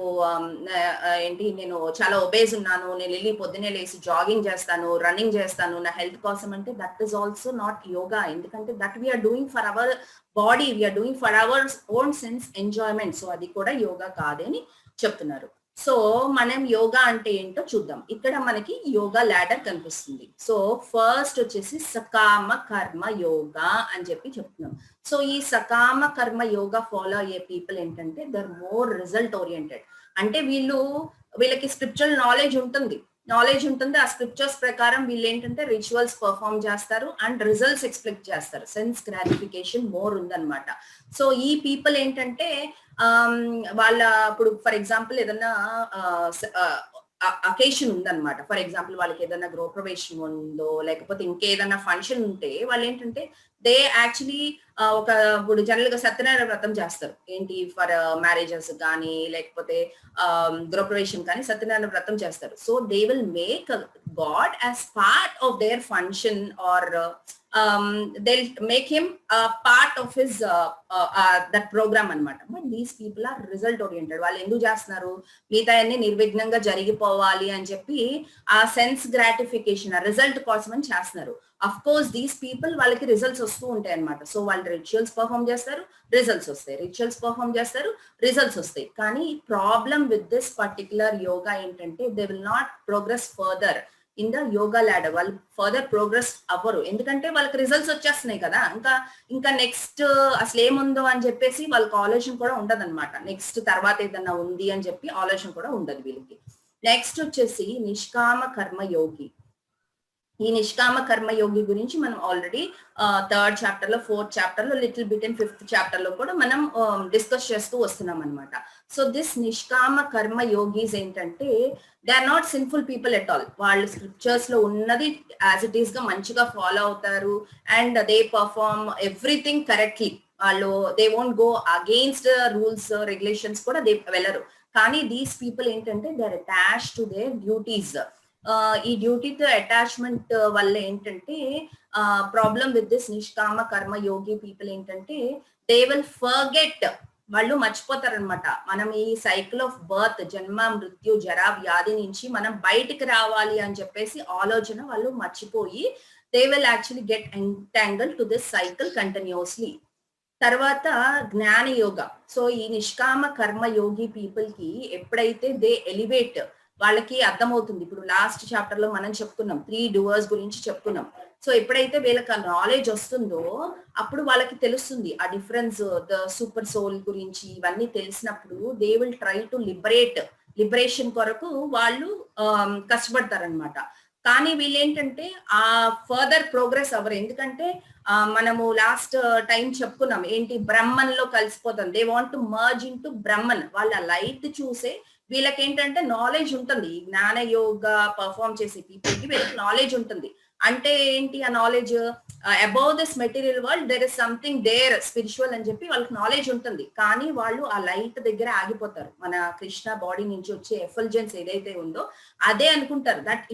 ఏంటి, నేను చాలా ఒబేజ్ ఉన్నాను, నేను వెళ్ళి పొద్దునే లేసి జాగింగ్ చేస్తాను, రన్నింగ్ చేస్తాను నా హెల్త్ కోసం అంటే that is also not yoga. ఎందుకంటే that we are doing for our body, we are doing for our own sense enjoyment. So అది కూడా యోగా కాదని చెప్తున్నారు. సో మనం యోగా అంటే ఏంటో చూద్దాం. ఇక్కడ మనకి యోగా ల్యాడర్ కనిపిస్తుంది. సో ఫస్ట్ వచ్చేసి సకామ కర్మ యోగా అని చెప్పి చెప్తున్నాం. సో ఈ సకామ కర్మ యోగా ఫాలో అయ్యే పీపుల్ ఏంటంటే దర్ మోర్ రిజల్ట్ ఓరియంటెడ్. అంటే వీళ్ళకి స్క్రిప్చురల్ నాలెడ్జ్ ఉంటుంది. ఆ స్క్రిప్చర్స్ ప్రకారం వీళ్ళు ఏంటంటే రిచువల్స్ పర్ఫార్మ్ చేస్తారు అండ్ రిజల్ట్స్ ఎక్స్పెక్ట్ చేస్తారు. సెన్స్ గ్రాటిఫికేషన్ మోర్ ఉందన్నమాట. సో ఈ పీపుల్ ఏంటంటే వాళ్ళ ఇప్పుడు ఫర్ ఎగ్జాంపుల్ ఏదన్నా అకేషన్ ఉందన్నమాట. ఫర్ ఎగ్జాంపుల్ వాళ్ళకి ఏదైనా గృహప్రవేశం ఉందో, లేకపోతే ఇంకేదైనా ఫంక్షన్ ఉంటే వాళ్ళు ఏంటంటే దే యాక్చువల్లీ ఒక ఇప్పుడు జనరల్ గా సత్యనారాయణ వ్రతం చేస్తారు. ఏంటి ఫర్ మ్యారేజెస్ కానీ లేకపోతే గృహప్రవేశం కానీ సత్యనారాయణ వ్రతం చేస్తారు. So they will make God as part of their function are they'll make him a part of his that program అన్నమాట. But these people are result oriented. వాళ్ళు ఎందుకు చేస్తున్నారు, మిగతా అన్ని నిర్విఘ్నంగా జరిగిపోవాలి అని చెప్పి ఆ సెన్స్ గ్రాటిఫికేషన్ ఆ రిజల్ట్ కోసం అని చేస్తున్నారు. అఫ్ కోర్స్ దీస్ పీపుల్ వాళ్ళకి రిజల్ట్స్ వస్తూ ఉంటాయి అనమాట. సో వాళ్ళు రిచువల్స్ పర్ఫామ్ చేస్తారు, రిజల్ట్స్ వస్తాయి, రిచువల్స్ పర్ఫామ్ చేస్తారు, రిజల్ట్స్ వస్తాయి. కానీ problem with this particular yoga ఏంటంటే they will not progress further in the yoga ladder. వాళ్ళు ఫర్దర్ ప్రోగ్రెస్ అవ్వరు, ఎందుకంటే వాళ్ళకి రిజల్ట్స్ వచ్చేస్తున్నాయి కదా. ఇంకా నెక్స్ట్ అసలు ఏముందో అని చెప్పేసి వాళ్ళకి ఆలోచన కూడా ఉండదు అనమాట. నెక్స్ట్ తర్వాత ఏదన్నా ఉంది అని చెప్పి ఆలోచన కూడా ఉండదు వీళ్ళకి. నెక్స్ట్ వచ్చేసి నిష్కామ కర్మ యోగి. ఈ నిష్కామ కర్మ యోగి గురించి మనం ఆల్రెడీ థర్డ్ చాప్టర్ లో, ఫోర్త్ చాప్టర్ లో, little bit and fifth chapter లో కూడా మనం డిస్కస్ చేస్తూ వస్తున్నాం అనమాట. సో దిస్ నిష్కామ కర్మ యోగీస్ ఏంటంటే they are not sinful people at all. వాళ్ళు స్క్రిప్చర్స్ లో ఉన్నది యాజ్ ఇట్ ఈస్ గా మంచిగా ఫాలో అవుతారు and they perform everything correctly. వాళ్ళు they won't go against rules regulations కూడా దే వెళ్ళరు. కానీ దీస్ పీపుల్ ఏంటంటే they are attach to their duties. ఈ డ్యూటీతో అటాచ్మెంట్ వల్ల ఏంటంటే ప్రాబ్లం విత్ దిస్ నిష్కామ కర్మ యోగి పీపుల్ ఏంటంటే దే విల్ ఫర్గెట్. వాళ్ళు మర్చిపోతారనమాట. మనం ఈ సైకిల్ ఆఫ్ బర్త్, జన్మ మృత్యు జరా వ్యాధి నుంచి మనం బయటికి రావాలి అని చెప్పేసి ఆలోచన వాళ్ళు మర్చిపోయి they will actually get entangle to this cycle continuously. తర్వాత జ్ఞాన యోగ. సో ఈ నిష్కామ కర్మ యోగి పీపుల్ కి ఎప్పుడైతే దే ఎలివేట్, వాళ్ళకి అర్థమవుతుంది. ఇప్పుడు లాస్ట్ చాప్టర్ లో మనం చెప్పుకున్నాం 3 డూవర్స్ గురించి చెప్పుకున్నాం. సో ఎప్పుడైతే వీళ్ళకి ఆ నాలెడ్జ్ వస్తుందో అప్పుడు వాళ్ళకి తెలుస్తుంది ఆ డిఫరెన్స్, ద సూపర్ సోల్ గురించి. ఇవన్నీ తెలిసినప్పుడు they will try to liberation కొరకు వాళ్ళు కష్టపడతారనమాట. కానీ వీళ్ళేంటంటే ఆ ఫర్దర్ ప్రోగ్రెస్ అవ్వరు. ఎందుకంటే మనము లాస్ట్ టైం చెప్పుకున్నాం ఏంటి, బ్రహ్మన్ లో కలిసిపోతాం. They want to merge into Brahman. వాళ్ళ లైట్ చూసే వీళ్ళకి ఏంటంటే నాలెడ్జ్ ఉంటుంది. జ్ఞాన యోగ పర్ఫామ్ చేసే పీపుల్ కి వీళ్ళకి నాలెడ్జ్ ఉంటుంది. అంటే ఏంటి ఆ knowledge, above this material world there is something there spiritual అని చెప్పి వాళ్ళకి నాలెడ్జ్ ఉంటుంది. కానీ వాళ్ళు ఆ లైట్ దగ్గర ఆగిపోతారు. మన కృష్ణ బాడీ నుంచి వచ్చే ఎఫల్జెన్స్ ఏదైతే ఉందో అదే అనుకుంటారు. దట్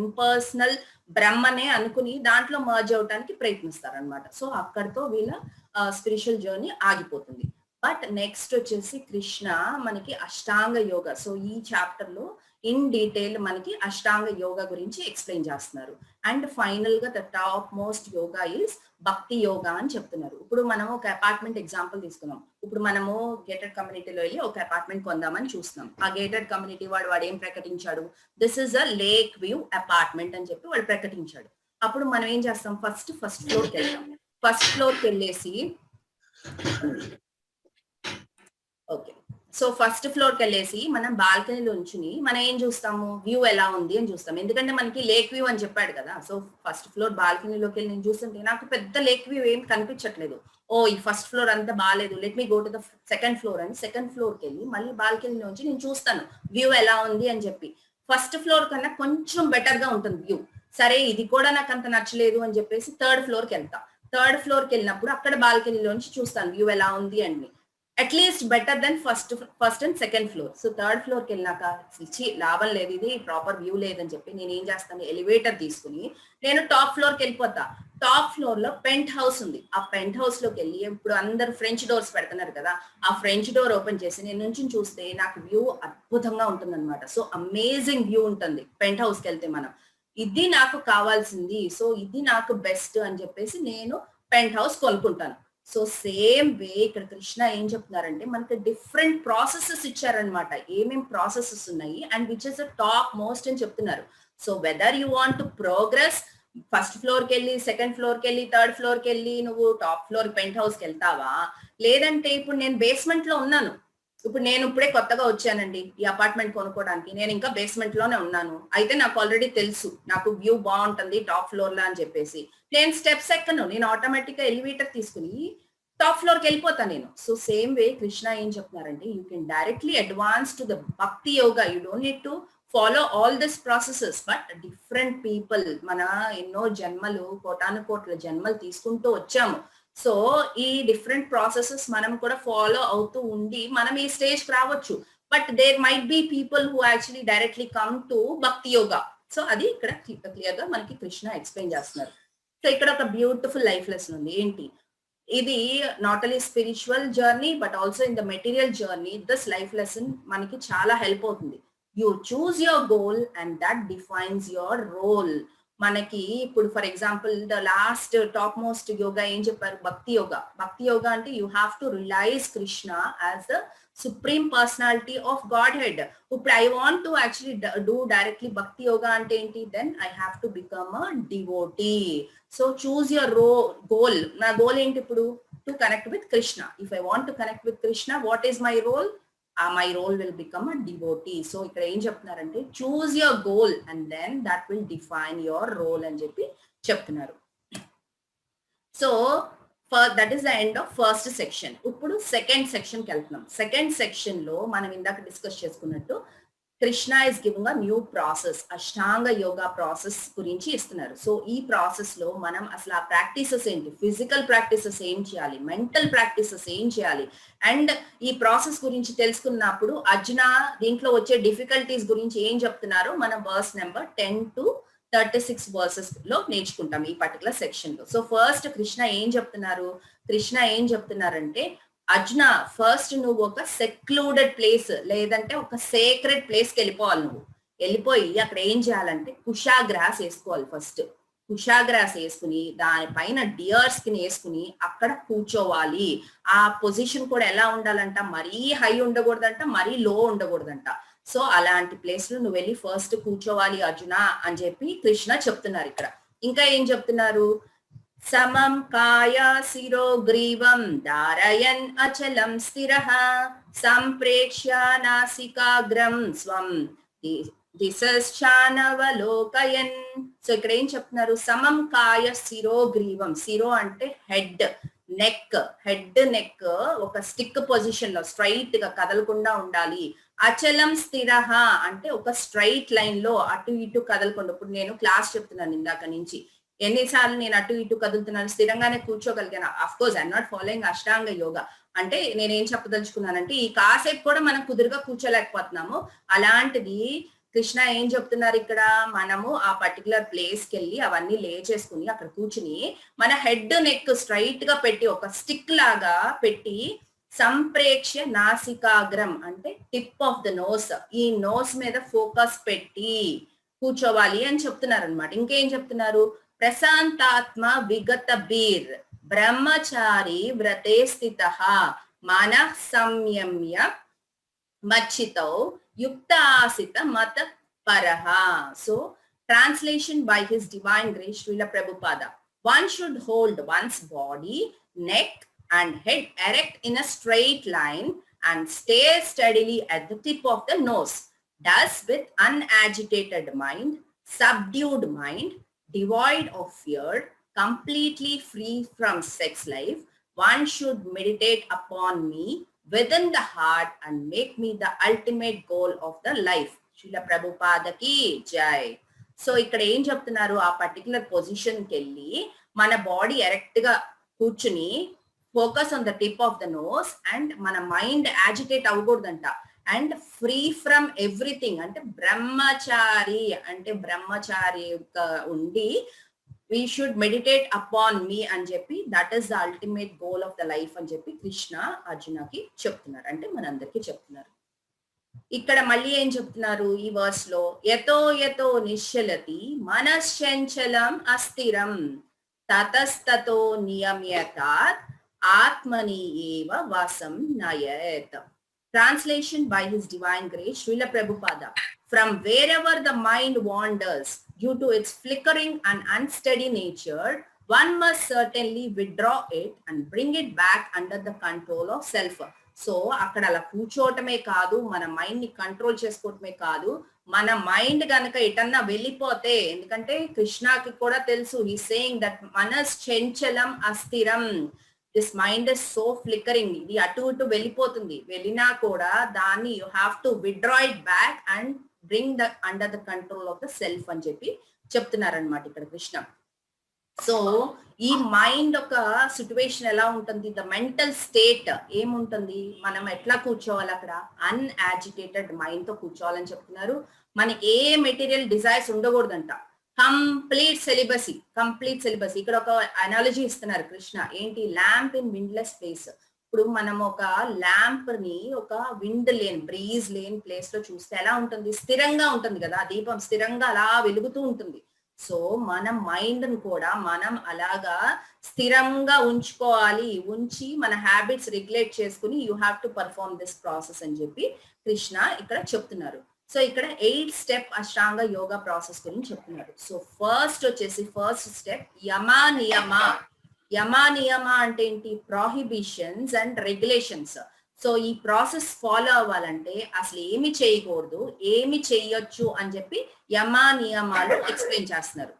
ఇంపర్సనల్ బ్రహ్మనే అనుకుని దాంట్లో మర్జ్ అవడానికి ప్రయత్నిస్తారు అనమాట. సో అక్కడితో వీళ్ళ స్పిరిచువల్ జర్నీ ఆగిపోతుంది. బట్ నెక్స్ట్ వచ్చేసి కృష్ణ మనకి అష్టాంగ యోగ. సో ఈ చాప్టర్ లో ఇన్ డీటెయిల్ మనకి అష్టాంగ యోగ గురించి ఎక్స్ప్లెయిన్ చేస్తున్నారు. అండ్ ఫైనల్ గా the top most yoga is భక్తి యోగా అని చెప్తున్నారు. ఇప్పుడు మనము ఒక అపార్ట్మెంట్ ఎగ్జాంపుల్ తీసుకున్నాం. ఇప్పుడు మనము గేటెడ్ కమ్యూనిటీలో వెళ్ళి ఒక అపార్ట్మెంట్ కొందామని చూస్తున్నాం. ఆ గేటెడ్ కమ్యూనిటీ వాడు ఏం ప్రకటించాడు, this is a lake view apartment అని చెప్పి వాడు ప్రకటించాడు. అప్పుడు మనం ఏం చేస్తాం, ఫస్ట్ ఫ్లోర్కి వెళ్తాం. ఫస్ట్ ఫ్లోర్కి వెళ్ళేసి ఓకే, సో ఫస్ట్ ఫ్లోర్కి వెళ్ళేసి మనం బాల్కనీలో ఉంచుని మనం ఏం చూస్తాము, వ్యూ ఎలా ఉంది అని చూస్తాం. ఎందుకంటే మనకి లేక్ వ్యూ అని చెప్పాడు కదా. సో ఫస్ట్ ఫ్లోర్ బాల్కనీలోకి వెళ్ళి నేను చూస్తుంటే నాకు పెద్ద లేక్ వ్యూ ఏం కనిపించట్లేదు. ఓ ఈ ఫస్ట్ ఫ్లోర్ అంతా బాగాలేదు, let me go to the second floor అని సెకండ్ ఫ్లోర్కి వెళ్ళి మళ్ళీ బాల్కనీలోంచి నేను చూస్తాను వ్యూ ఎలా ఉంది అని చెప్పి. ఫస్ట్ ఫ్లోర్ కన్నా కొంచెం బెటర్ గా ఉంటుంది వ్యూ. సరే ఇది కూడా నాకు అంత నచ్చలేదు అని చెప్పేసి థర్డ్ ఫ్లోర్కి వెళ్తా. థర్డ్ ఫ్లోర్కి వెళ్ళినప్పుడు అక్కడ బాల్కనీలోంచి చూస్తాను వ్యూ ఎలా ఉంది అని. At least better than first and second floor. So third ఫ్లోర్కి వెళ్ళినాక లాభం లేదు, ఇది ప్రాపర్ వ్యూ లేదని చెప్పి నేను ఏం చేస్తాను, ఎలివేటర్ తీసుకుని నేను టాప్ ఫ్లోర్కి వెళ్ళిపోతా. టాప్ ఫ్లోర్ లో పెంట్ హౌస్ ఉంది. ఆ పెంట్ హౌస్ లోకి వెళ్ళి ఇప్పుడు అందరు ఫ్రెంచ్ డోర్స్ పెడుతున్నారు కదా, ఆ ఫ్రెంచ్ డోర్ ఓపెన్ చేసి నేను నుంచి చూస్తే నాకు వ్యూ అద్భుతంగా ఉంటుంది అనమాట. సో అమేజింగ్ వ్యూ ఉంటుంది పెంట్ హౌస్కి వెళ్తే మనం. ఇది నాకు కావాల్సింది, సో ఇది నాకు బెస్ట్ అని చెప్పేసి నేను పెంట్ హౌస్ కొనుక్కుంటాను. సో సేమ్ వే ఇక్కడ కృష్ణ ఏం చెప్తున్నారంటే మనకి డిఫరెంట్ ప్రాసెసెస్ ఇచ్చారనమాట. ఏమేం ప్రాసెసెస్ ఉన్నాయి and which is the top most అని చెప్తున్నారు. So whether you want to progress, first ఫ్లోర్కి వెళ్ళి సెకండ్ ఫ్లోర్కి వెళ్ళి థర్డ్ ఫ్లోర్కి వెళ్ళి నువ్వు టాప్ ఫ్లోర్ పెంట్ హౌస్కి వెళ్తావా, లేదంటే ఇప్పుడు నేను బేస్మెంట్ లో ఉన్నాను, ఇప్పుడు నేను ఇప్పుడే కొత్తగా వచ్చానండి ఈ అపార్ట్మెంట్ కొనుక్కోవడానికి, నేను ఇంకా బేస్మెంట్ లోనే ఉన్నాను, అయితే నాకు ఆల్రెడీ తెలుసు నాకు వ్యూ బాగుంటుంది టాప్ ఫ్లోర్ లో అని చెప్పేసి నేను స్టెప్స్ ఎక్కను, నేను ఆటోమేటిక్ గా ఎలివేటర్ తీసుకుని టాప్ ఫ్లోర్ కి వెళ్ళిపోతాను నేను. సో సేమ్ వే కృష్ణ ఏం చెప్తున్నారంటే you can directly advance to the bhakti yoga. You don't need to follow all this processes. But different people, మన ఎన్నో జన్మలు, కోటాను కోట్ల జన్మలు తీసుకుంటూ వచ్చాము. సో ఈ డిఫరెంట్ ప్రాసెసెస్ మనం కూడా ఫాలో అవుతూ ఉండి మనం ఈ స్టేజ్ రావచ్చు. But there might be people who actually directly come to bhakti yoga. So అది ఇక్కడ క్లియర్ గా మనకి కృష్ణ ఎక్స్ప్లెయిన్ చేస్తున్నారు. సో ఇక్కడ ఒక బ్యూటిఫుల్ లైఫ్ లెసన్ ఉంది. ఏంటి ఇది? Not only spiritual journey but also in the material journey this life lesson మనకి చాలా హెల్ప్ అవుతుంది. You choose your goal and that defines your role. మనకి ఇప్పుడు for example the last top most yoga ఏం చెప్పారు? భక్తి యోగా. భక్తి యోగా అంటే you have to realize Krishna as the supreme personality of godhead. ఇప్పుడు I want to actually do directly bhakti yoga అంటే ఏంటి? Then I have to become a devotee. So choose your goal. నా goal ఏంటి ఇప్పుడు? To connect with Krishna. If I want to connect with Krishna, what is my role? My role will become a devotee. So ఇక్కడ ఏం చెప్తున్నారంటే choose your goal and then that will define your role అని చెప్పి చెప్తున్నారు. So that is the end of first section. ఇప్పుడు second section కి వెళ్తున్నాం. Second section లో మనం ఇందాక డిస్కస్ చేసుకున్నట్టు Krishna is giving a new process, Ashtanga yoga process గురించి ఇస్తున్నారు. సో ఈ ప్రాసెస్ లో మనం అసలు ఆ ప్రాక్టీసెస్ ఏంటి, ఫిజికల్ ప్రాక్టీసెస్ ఏం చేయాలి, మెంటల్ ప్రాక్టీసెస్ ఏం చేయాలి, అండ్ ఈ ప్రాసెస్ గురించి తెలుసుకున్నప్పుడు అర్జున దీంట్లో వచ్చే డిఫికల్టీస్ గురించి ఏం చెప్తున్నారో మనం వర్స్ నెంబర్ 10 to 36 వర్సెస్ లో నేర్చుకుంటాం ఈ పర్టికులర్ సెక్షన్ లో. సో ఫస్ట్ కృష్ణ ఏం చెప్తున్నారంటే అర్జున ఫస్ట్ నువ్వు ఒక సెక్లూడెడ్ ప్లేస్ లేదంటే ఒక సేక్రెడ్ ప్లేస్ కి వెళ్ళిపోవాలి. నువ్వు వెళ్ళిపోయి అక్కడ ఏం చేయాలంటే కుషాగ్రాస్ వేసుకోవాలి. ఫస్ట్ కుషాగ్రాస్ వేసుకుని దానిపైన డియర్ స్కిన్ వేసుకుని అక్కడ కూర్చోవాలి. ఆ పొజిషన్ కూడా ఎలా ఉండాలంట? మరీ హై ఉండకూడదంట, మరీ లో ఉండకూడదంట. సో అలాంటి ప్లేస్ లో నువ్వు వెళ్ళి ఫస్ట్ కూర్చోవాలి అర్జున అని చెప్పి కృష్ణ చెప్తున్నారు. ఇక్కడ ఇంకా ఏం చెప్తున్నారు? సమం కాయ శిరో గ్రీవం ధారయన్ అచలం స్థిరః సంప్రేక్ష్య నాసికాగ్రం స్వం దిశశ్చానవలోకయన్. సో ఇక్కడ ఏం చెప్తున్నారు? సమం కాయ శిరో గ్రీవం. శిరో అంటే హెడ్, నెక్. హెడ్ నెక్ ఒక స్టిక్ పొజిషన్ లో స్ట్రైట్ గా కదలకుండా ఉండాలి. అచలం స్థిరః అంటే ఒక స్ట్రైట్ లైన్ లో అటు ఇటు కదలకుండా. ఇప్పుడు నేను క్లాస్ చెప్తున్నాను ఇందాక నుంచి, ఎన్నిసార్లు నేను అటు ఇటు కదులుతున్నాను? స్థిరంగానే కూర్చోగలిగాను. Of course I'm not following ashtanga yoga. అంటే నేనేం చెప్పదలుచుకున్నానంటే ఈ కాసేపు కూడా మనం కుదురుగా కూర్చోలేకపోతున్నాము. అలాంటిది కృష్ణ ఏం చెప్తున్నారు ఇక్కడ? మనము ఆ పర్టికులర్ ప్లేస్ కి వెళ్ళి అవన్నీ లే చేసుకుని అక్కడ కూర్చుని మన హెడ్ నెక్ స్ట్రైట్ గా పెట్టి ఒక స్టిక్ లాగా పెట్టి సంప్రేక్ష నాసికాగ్రం అంటే టిప్ ఆఫ్ ద నోస్, ఈ నోస్ మీద ఫోకస్ పెట్టి కూర్చోవాలి అని చెప్తున్నారు అనమాట. ఇంకేం చెప్తున్నారు? ప్రశాంతాత్మ విగత బీర్ బ్రహ్మచారి వ్రతే స్థితః మనః సంయమ్య మచ్చితో యుక్తాసిత మత పరః. So translation by his divine grace Srila Prabhupada. One should hold one's body, neck and head erect in a straight line and stare steadily at the tip of the nose. Thus with unagitated mind, subdued mind, devoid of fear, completely free from sex life, one should meditate upon me within the heart and make me the ultimate goal of the life. Srila Prabhupada ki jai. So ఇక్కడ ఏం చెప్తున్నారు? ఆ particular position కి వెళ్ళి మన body erect గా కూర్చుని focus on the tip of the nose and మన మైండ్ యాజిటేట్ అవ్వకూడదంట. అండ్ ఫ్రీ ఫ్రమ్ ఎవ్రీథింగ్ అంటే బ్రహ్మచారి అంటే బ్రహ్మచారి ఉండి we should meditate upon me అని చెప్పి that is the ultimate goal of the life అని చెప్పి కృష్ణ అర్జునకి చెప్తున్నారు. అంటే మనందరికీ చెప్తున్నారు. ఇక్కడ మళ్ళీ ఏం చెప్తున్నారు ఈ వర్స్ లో? యతో యతో నిశ్చలతి మనశ్చంచలం అస్థిరం తతస్తతో నియమ్యతాత్ ఆత్మని ఏవ వసం నయత్. Translation by His Divine Grace, Srila Prabhupada. From wherever the mind wanders due to its flickering and unsteady nature, one must certainly withdraw it and bring it back under the control of self. So అక్కడ అలా కూర్చోవటమే కాదు, మన mind ని control చేసుకోవటమే కాదు, మన mind కనుక ఎటన్నా వెళ్ళిపోతే, ఎందుకంటే కృష్ణకి కూడా తెలుసు, హీ సేయింగ్ దట్ మనస్ చంచలం అస్థిరం, this mind is so flickering, ఇది అటు ఇటు వెళ్ళిపోతుంది, వెళ్ళినా కూడా దాన్ని you have to withdraw it back and bring the under the control of the self అని చెప్పి చెప్తున్నారనమాట ఇక్కడ కృష్ణ. సో ఈ మైండ్ ఒక సిచ్యువేషన్ ఎలా ఉంటుంది, ద మెంటల్ స్టేట్ ఏముంటుంది, మనం ఎట్లా కూర్చోవాలి అక్కడ, అన్యాజిటేటెడ్ మైండ్ తో కూర్చోవాలని చెప్తున్నారు. మనకి ఏ మెటీరియల్ డిజైర్స్ ఉండకూడదంట, కంప్లీట్ సెలిబసీ. ఇక్కడ ఒక అనాలజీ ఇస్తున్నారు కృష్ణ, ఏంటి, ల్యాంప్ ఇన్ విండ్లెస్ ప్లేస్. ఇప్పుడు మనం ఒక ల్యాంప్ ని ఒక విండ్ లేని, బ్రీజ్ లేని ప్లేస్ లో చూస్తే ఎలా ఉంటుంది, స్థిరంగా ఉంటుంది కదా, దీపం స్థిరంగా అలా వెలుగుతూ ఉంటుంది. సో మన మైండ్ ని కూడా మనం అలాగా స్థిరంగా ఉంచుకోవాలి, ఉంచి మన హ్యాబిట్స్ రెగ్యులేట్ చేసుకుని you have to perform this process అని చెప్పి కృష్ణ ఇక్కడ చెప్తున్నారు. సో ఇక్కడ 8 స్టెప్ అష్టాంగ యోగా ప్రాసెస్ గురించి చెప్తున్నారు. సో ఫస్ట్ స్టెప్ యమ నియమ అంటే ఏంటి, ప్రాహిబిషన్స్ అండ్ రెగ్యులేషన్స్. సో ఈ ప్రాసెస్ ఫాలో అవ్వాలంటే అసలు ఏమి చేయకూడదు, ఏమి చెయ్యొచ్చు అని చెప్పి యమ నియమాలు ఎక్స్ప్లెయిన్ చేస్తున్నారు.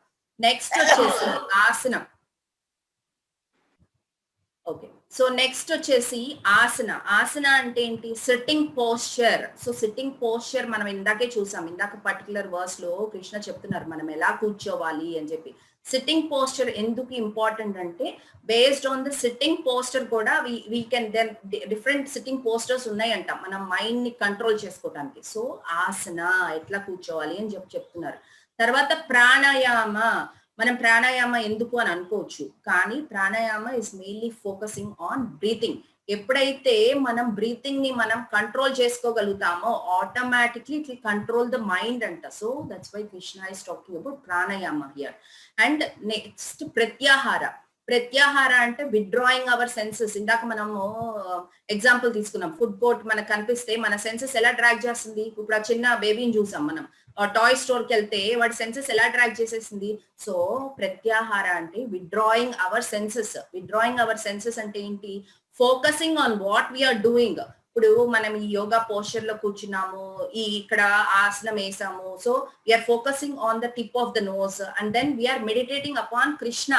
నెక్స్ట్ వచ్చేసి ఆసనం. ఓకే, సో నెక్స్ట్ వచ్చేసి ఆసన అంటే ఏంటి, sitting posture. So sitting posture మనం ఇందాకే చూసాం, ఇందాక పర్టికులర్ వర్స్ లో కృష్ణ చెప్తున్నారు మనం ఎలా కూర్చోవాలి అని చెప్పి. సిట్టింగ్ పోస్చర్ ఎందుకు ఇంపార్టెంట్ అంటే, based on the sitting posture కూడా we can then different sitting postures ఉన్నాయంట మనం మైండ్ ని కంట్రోల్ చేసుకోవడానికి. సో ఆసన ఎట్లా కూర్చోవాలి అని చెప్తున్నారు. తర్వాత ప్రాణాయామ. మనం ప్రాణాయామ ఎందుకు అని అనుకోవచ్చు, కానీ pranayama is mainly focusing on breathing. ఎప్పుడైతే మనం బ్రీతింగ్ ని మనం కంట్రోల్ చేసుకోగలుగుతామో automatically it will control the mind అంట. So that's why Krishna is talking about pranayama here. And next pratyahara అంటే విత్డ్రాయింగ్ అవర్ సెన్సెస్. ఇందాక మనము ఎగ్జాంపుల్ తీసుకున్నాం, ఫుడ్ కోర్ట్ మనకు కనిపిస్తే మన సెన్సెస్ ఎలా ట్రాక్ చేస్తుంది. ఇప్పుడు ఆ చిన్న బేబీని చూసాం మనం, టాయ్ స్టోర్ కి వెళ్తే వాడి సెన్సెస్ ఎలా ట్రాక్ చేసేసింది. సో ప్రత్యాహార అంటే విత్డ్రాయింగ్ అవర్ సెన్సెస్ అంటే ఏంటి, focusing on what we are doing. ఇప్పుడు మనం ఈ యోగా పోస్చర్ లో కూర్చున్నాము, ఇక్కడ ఆసనం వేసాము. So we are focusing on the tip of the nose and then we are meditating upon Krishna.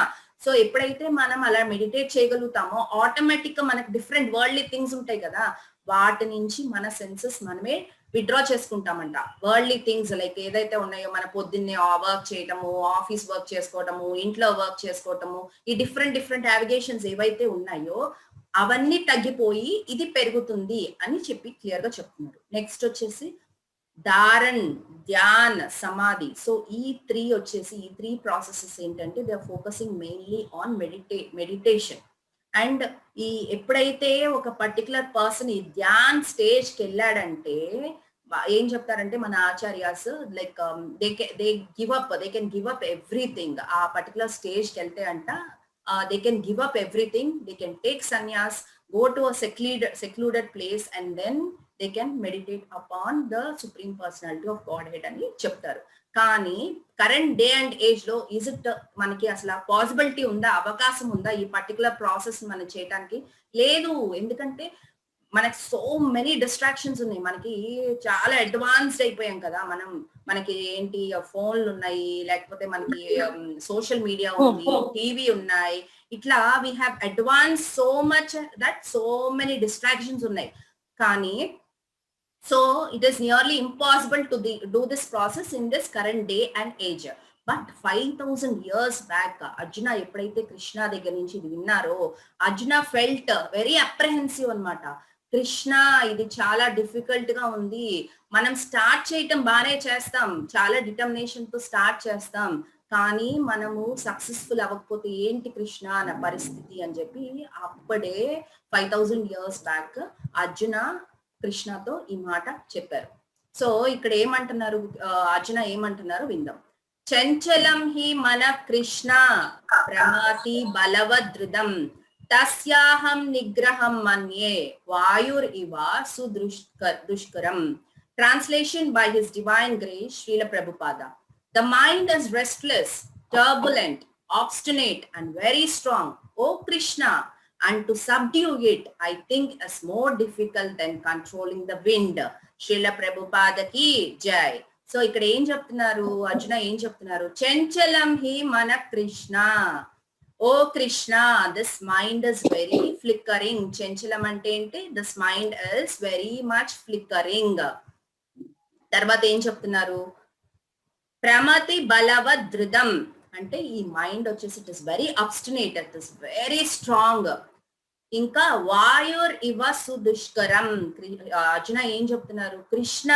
So ఎప్పుడైతే మనం అలా మెడిటేట్ చేయగలుగుతామో ఆటోమేటిక్ గా మనకు డిఫరెంట్ వరల్డ్లీ థింగ్స్ ఉంటాయి కదా, వాటి నుంచి మన సెన్సెస్ మనమే విత్డ్రా చేసుకుంటామంట. వరల్డ్లీ థింగ్స్ లైక్ ఏదైతే ఉన్నాయో, మన పొద్దున్నే వర్క్ చేయటము, ఆఫీస్ వర్క్ చేసుకోవటము, ఇంట్లో వర్క్ చేసుకోవటము, ఈ డిఫరెంట్ యావిగేషన్స్ ఏవైతే ఉన్నాయో అవన్నీ తగ్గిపోయి ఇది పెరుగుతుంది అని చెప్పి క్లియర్ గా చెప్తున్నారు. నెక్స్ట్ వచ్చేసి ధారణ్, ధ్యాన్, సమాధి. సో ఈ త్రీ ప్రాసెసెస్ ఏంటంటే they are focusing mainly on meditation. And ఎప్పుడైతే ఒక పర్టికులర్ పర్సన్ ఈ ధ్యాన్ స్టేజ్ కి వెళ్ళాడంటే ఏం చెప్తారంటే మన acharyas, like they can give up everything. ఆ పర్టికులర్ స్టేజ్ కి వెళ్తే అంట they can give up everything, they can take sannyas, go to a secluded place and then they can meditate upon the supreme personality of Godhead అని చెప్తారు. కానీ current day and age లో is it మనకి అసలు possibility ఉందా, అవకాశం ఉందా ఈ పర్టికులర్ ప్రాసెస్ మనం చేయడానికి? లేదు. ఎందుకంటే మనకి సో మెనీ డిస్ట్రాక్షన్స్ ఉన్నాయి, మనకి చాలా అడ్వాన్స్డ్ అయిపోయాం కదా మనం. మనకి ఏంటి, ఫోన్లు ఉన్నాయి, లేకపోతే మనకి సోషల్ మీడియా ఉంది, టీవీ ఉన్నాయి, ఇట్లా we have advance so much that so many distractions ఉన్నాయి. కానీ so it is nearly impossible to do this process in this current day and age. But 5000 years back Arjuna ఎప్పుడైతే కృష్ణ దగ్గర నుంచి ఇది విన్నారో, అర్జున ఫెల్ట్ వెరీ అప్రహెన్సివ్ అనమాట. కృష్ణ ఇది చాలా డిఫికల్ట్ గా ఉంది, మనం స్టార్ట్ చేయటం బాగానే చేస్తాం, చాలా డిటర్మినేషన్ తో స్టార్ట్ చేస్తాం, కానీ మనము సక్సెస్ఫుల్ అవ్వకపోతే ఏంటి కృష్ణ అన్న పరిస్థితి అని చెప్పి అప్పుడే 5000 years బ్యాక్ అర్జున కృష్ణతో ఈ మాట చెప్పారు. సో ఇక్కడ ఏమంటున్నారు, అర్జున ఏమంటున్నారు విందాం. చంచలం హి మన కృష్ణ ప్రమాతి బలవదృదం తస్యాహం నిగ్రహం మన్యే వాయుర్ ఇవ సుదుష్కరం. Translation by His Divine Grace, Srila Prabhupada. The mind is restless, turbulent, obstinate and very strong, O Krishna, and to subdue it, I think is more difficult than controlling the wind. Srila Prabhupada ki jai. So ikkada em cheptunnaru, Arjuna em cheptunnaru, chanchalam hi mana Krishna. Oh Krishna, this mind is very flickering. Chanchalam ante enti, this mind is very much flickering. తర్వాత ఏం చెప్తున్నారు, ప్రమతి బలవదృఢం అంటే ఈ mind వచ్చేసి it is very obstinate, it is very strong. ఇంకా వాయుర్ ఇవ సుదుష్కరం. అర్జున ఏం చెప్తున్నారు, కృష్ణ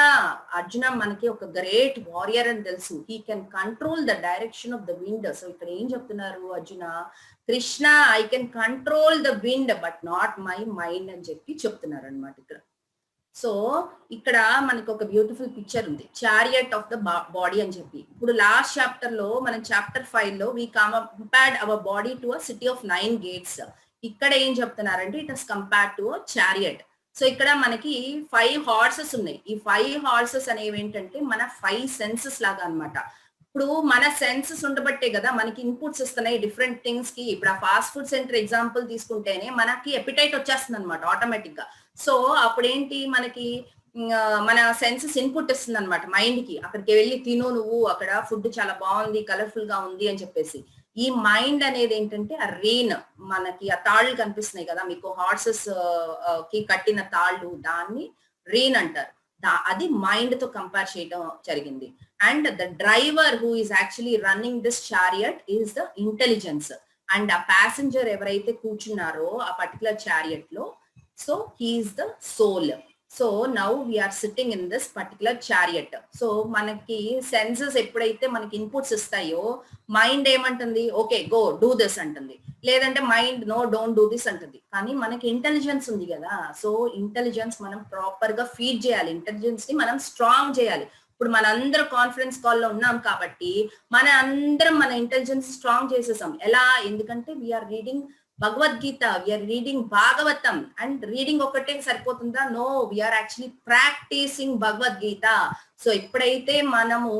అర్జున మనకి ఒక గ్రేట్ వారియర్ అని తెలుసు, he can control the direction of the wind. So ఇక్కడ ఏం చెప్తున్నారు Arjuna, Krishna I can control the wind but not my mind అని చెప్పి చెప్తున్నారు అనమాట ఇక్కడ. సో ఇక్కడ మనకు ఒక బ్యూటిఫుల్ పిక్చర్ ఉంది, చారియట్ ఆఫ్ ద బాడీ అని చెప్పి. ఇప్పుడు లాస్ట్ చాప్టర్ లో మనం చాప్టర్ 5 లో we compared our body to a city of 9 gates. ఇక్కడ ఏం చెప్తున్నారంటే it is compared to chariot. So ఇక్కడ మనకి 5 హార్సెస్ ఉన్నాయి. ఈ 5 హార్సెస్ అనేవి ఏంటంటే మన 5 సెన్సెస్ లాగా అన్నమాట. ఇప్పుడు మన సెన్సెస్ ఉండబట్టే కదా మనకి ఇన్పుట్స్ ఇస్తున్నాయి డిఫరెంట్ థింగ్స్ కి. ఇప్పుడు ఆ ఫాస్ట్ ఫుడ్ సెంటర్ ఎగ్జాంపుల్ తీసుకుంటేనే మనకి ఎపిటైట్ వచ్చేస్తుంది అనమాట ఆటోమేటిక్ గా. సో అప్పుడేంటి మనకి మన సెన్సెస్ ఇన్పుట్ ఇస్తుంది అనమాట మైండ్ కి, అక్కడికి వెళ్ళి తిను నువ్వు, అక్కడ ఫుడ్ చాలా బాగుంది, కలర్ఫుల్ గా ఉంది అని చెప్పేసి. ఈ మైండ్ అనేది ఏంటంటే ఆ రీన్, మనకి ఆ తాళ్ళు కనిపిస్తున్నాయి కదా మీకు హార్సెస్ కి కట్టిన తాళ్ళు, దాన్ని రీన్ అంటారు. అది మైండ్ తో కంపేర్ చేయడం జరిగింది. And the driver who is actually running this chariot is the intelligence. And ఆ ప్యాసింజర్ ఎవరైతే కూర్చున్నారో ఆ పర్టికులర్ చారియట్ లో, so he is the soul. So now we are sitting in this particular chariot. So మనకి senses ఎప్పుడైతే మనకి inputs ఇస్తాయో mind ఏమంటుంది, ఓకే గో డూ దిస్ అంటుంది, లేదంటే mind no don't do this అంటుంది. కానీ మనకి ఇంటెలిజెన్స్ ఉంది కదా, సో ఇంటెలిజెన్స్ మనం ప్రాపర్ గా ఫీడ్ చేయాలి, ఇంటెలిజెన్స్ ని మనం స్ట్రాంగ్ చేయాలి. ఇప్పుడు మనందరం కాన్ఫరెన్స్ కాల్ లో ఉన్నాం కాబట్టి మన అందరం మన ఇంటెలిజెన్స్ స్ట్రాంగ్ చేసేసాం. ఎలా, ఎందుకంటే we are reading Bhagavad Gita, we are reading Bhagavatam. And reading ఒకటే సరిపోతుందా, no, we are actually practising Bhagavad Gita. So ఎప్పుడైతే మనము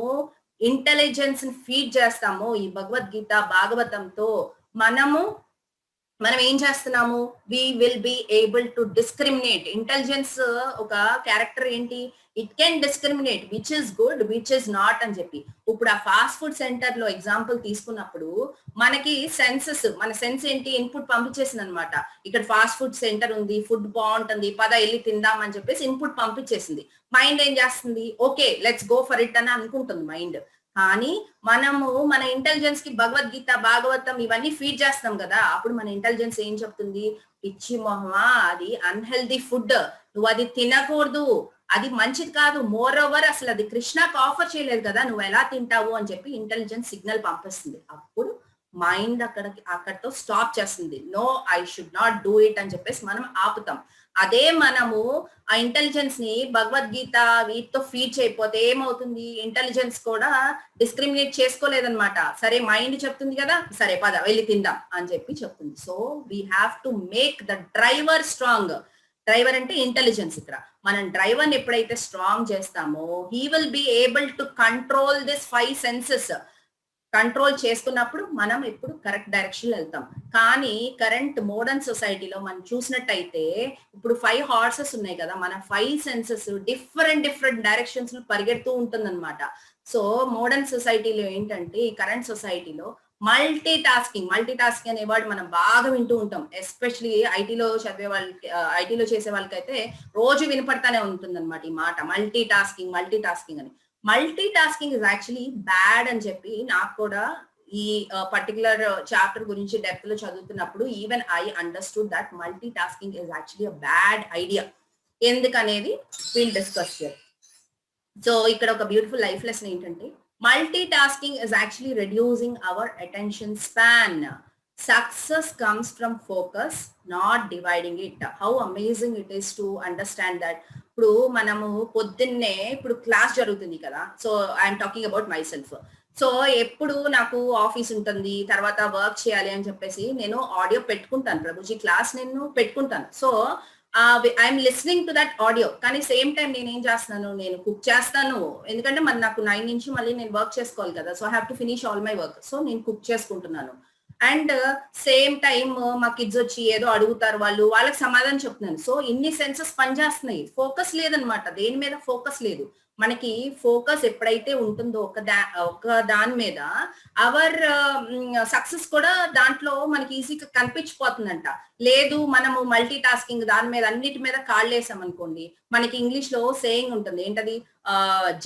ఇంటెలిజెన్స్ ని ఫీడ్ చేస్తామో ఈ భగవద్గీత భాగవతంతో, మనం ఏం చేస్తున్నాము, we will be able to discriminate. Intelligence ఒక క్యారెక్టర్ ఏంటి, it can discriminate which is good which is not అని చెప్పి. ఇప్పుడు ఆ ఫాస్ట్ ఫుడ్ సెంటర్ లో ఎగ్జాంపుల్ తీసుకున్నప్పుడు మనకి సెన్సెస్, మన సెన్స్ ఏంటి, ఇన్పుట్ పంపించేసింది అనమాట. ఇక్కడ ఫాస్ట్ ఫుడ్ సెంటర్ ఉంది, ఫుడ్ బాగుంటుంది, పద వెళ్ళి తిందాం అని చెప్పేసి ఇన్పుట్ పంపించేసింది. మైండ్ ఏం చేస్తుంది, okay let's go for it అని అనుకుంటుంది మైండ్. కానీ మనము మన ఇంటెలిజెన్స్ కి భగవద్గీత భాగవతం ఇవన్నీ ఫీడ్ చేస్తాం కదా, అప్పుడు మన ఇంటెలిజెన్స్ ఏం చెప్తుంది, పిచ్చి మొహమా అది అన్హెల్దీ ఫుడ్, నువ్వు అది తినకూడదు, అది మంచిది కాదు, మోర్ ఓవర్ అసలు అది కృష్ణకు ఆఫర్ చేయలేదు కదా, నువ్వు ఎలా తింటావు అని చెప్పి ఇంటెలిజెన్స్ సిగ్నల్ పంపిస్తుంది. అప్పుడు మైండ్ అక్కడితో స్టాప్ చేస్తుంది, no I should not do it అని చెప్పేసి మనం ఆపుతాం. అదే మనము ఆ ఇంటెలిజెన్స్ ని భగవద్గీత వీటితో ఫీడ్ చేయకపోతే ఏమవుతుంది, ఇంటెలిజెన్స్ కూడా డిస్క్రిమినేట్ చేసుకోలేదన్నమాట. సరే మైండ్ చెప్తుంది కదా, సరే పద వెళ్ళి తిందాం అని చెప్పి చెప్తుంది. So we have to make the driver strong. Driver అంటే ఇంటెలిజెన్స్. ఇక్కడ మనం డ్రైవర్ ని ఎప్పుడైతే స్ట్రాంగ్ చేస్తామో he will be able to control this 5 senses. Control చేసుకున్నప్పుడు మనం ఎప్పుడు కరెక్ట్ డైరెక్షన్ వెళ్తాం. కానీ కరెంట్ మోడర్న్ సొసైటీలో మనం చూసినట్టయితే ఇప్పుడు 5 హార్సెస్ ఉన్నాయి కదా, మన 5 సెన్సెస్ డిఫరెంట్ డైరెక్షన్స్ లో పరిగెడుతూ ఉంటుందన్నమాట. సో మోడర్న్ సొసైటీలో ఏంటంటే, ఈ కరెంట్ సొసైటీలో మల్టీ టాస్కింగ్ అనే వర్డ్ మనం బాగా వింటూ ఉంటాం. ఎస్పెషలీ ఐటీలో చదివే వాళ్ళకి, ఐటీలో చేసే వాళ్ళకైతే రోజు వినపడతానే ఉంటుందన్నమాట ఈ మాట, మల్టీ టాస్కింగ్ అని. Multi tasking is actually bad అని చెప్పి నాకు కూడా ఈ పర్టికులర్ చాప్టర్ గురించి డెప్త్ లో చదువుతున్నప్పుడు even I understood that multitasking is actually a bad idea. ఎందుకనేది విల్ డిస్కస్ హియర్. సో ఇక్కడ ఒక బ్యూటిఫుల్ లైఫ్ లెసన్ ఏంటంటే, multitasking is actually reducing our attention span. Success comes from focus, not dividing it. How amazing it is to understand that. ఇప్పుడు మనము పొద్దున్నే, ఇప్పుడు class జరుగుతుంది కదా, so I'm talking about myself. So ఎప్పుడు నాకు office ఉంటుంది, తర్వాత వర్క్ చేయాలి అని చెప్పేసి నేను ఆడియో పెట్టుకుంటాను, ప్రభుజీ క్లాస్ నేను పెట్టుకుంటాను. So I'm listening to that audio. కానీ సేమ్ టైం నేను ఏం చేస్తున్నాను, నేను కుక్ చేస్తాను, ఎందుకంటే మరి నాకు 9 నుంచి మళ్ళీ నేను వర్క్ చేసుకోవాలి కదా, so I have to finish all my work. So నేను కుక్ చేసుకుంటున్నాను. అండ్ సేమ్ టైమ్ మా కిడ్స్ వచ్చి ఏదో అడుగుతారు, వాళ్ళకి సమాధానం చెప్తున్నాను. సో ఇన్ని సెన్సెస్ పనిచేస్తున్నాయి, ఫోకస్ లేదనమాట, దేని మీద ఫోకస్ లేదు. మనకి ఫోకస్ ఎప్పుడైతే ఉంటుందో ఒక దాని మీద అవర్ సక్సెస్ కూడా దాంట్లో మనకి ఈజీగా కనిపించిపోతుందంట. లేదు మనము మల్టీ టాస్కింగ్ దాని మీద అన్నిటి మీద కాళ్ళేసాం అనుకోండి, మనకి ఇంగ్లీష్ లో సేయింగ్ ఉంటుంది ఏంటది,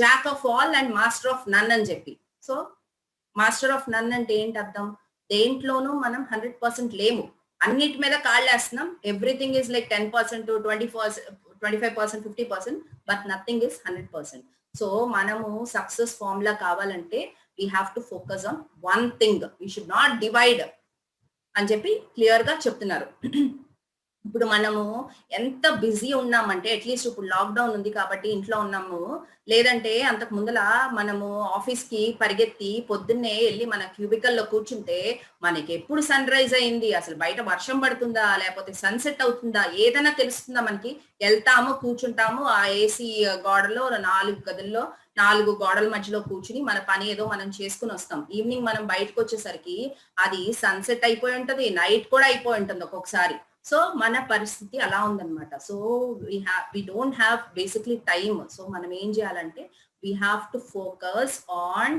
jack of all and master of none అని చెప్పి. సో మాస్టర్ ఆఫ్ నన్ అంటే ఏంటి అర్థం? దేంట్లోనూ మనం 100% లేము, అన్నిటి మీద కాళ్ళేస్తున్నాం. Everything is like 10%, 20%, 25%, 50%, but nothing is 100%. So మనము సక్సెస్ ఫార్ములా కావాలంటే we have to focus on one thing, we should not divide అని చెప్పి క్లియర్ గా చెప్తున్నారు. ఇప్పుడు మనము ఎంత బిజీ ఉన్నామంటే, అట్లీస్ట్ ఇప్పుడు లాక్డౌన్ ఉంది కాబట్టి ఇంట్లో ఉన్నాము, లేదంటే అంతకు ముందల మనము ఆఫీస్ కి పరిగెత్తి పొద్దున్నే వెళ్ళి మన క్యూబికల్ లో కూర్చుంటే మనకి ఎప్పుడు సన్ రైజ్ అయింది, అసలు బయట వర్షం పడుతుందా లేకపోతే సన్సెట్ అవుతుందా ఏదైనా తెలుస్తుందా మనకి? వెళ్తాము, కూర్చుంటాము ఆ ఏసీ గోడలో 4 గదుల్లో 4 గోడల మధ్యలో కూర్చుని మన పని ఏదో మనం చేసుకుని వస్తాం. ఈవినింగ్ మనం బయటకు వచ్చేసరికి అది సన్సెట్ అయిపోయి ఉంటది, నైట్ కూడా అయిపోయి ఉంటుంది ఒక్కొక్కసారి. సో మన పరిస్థితి అలా ఉందన్నమాట. So we don't have basically time. So మనం ఏం చేయాలంటే we have to focus on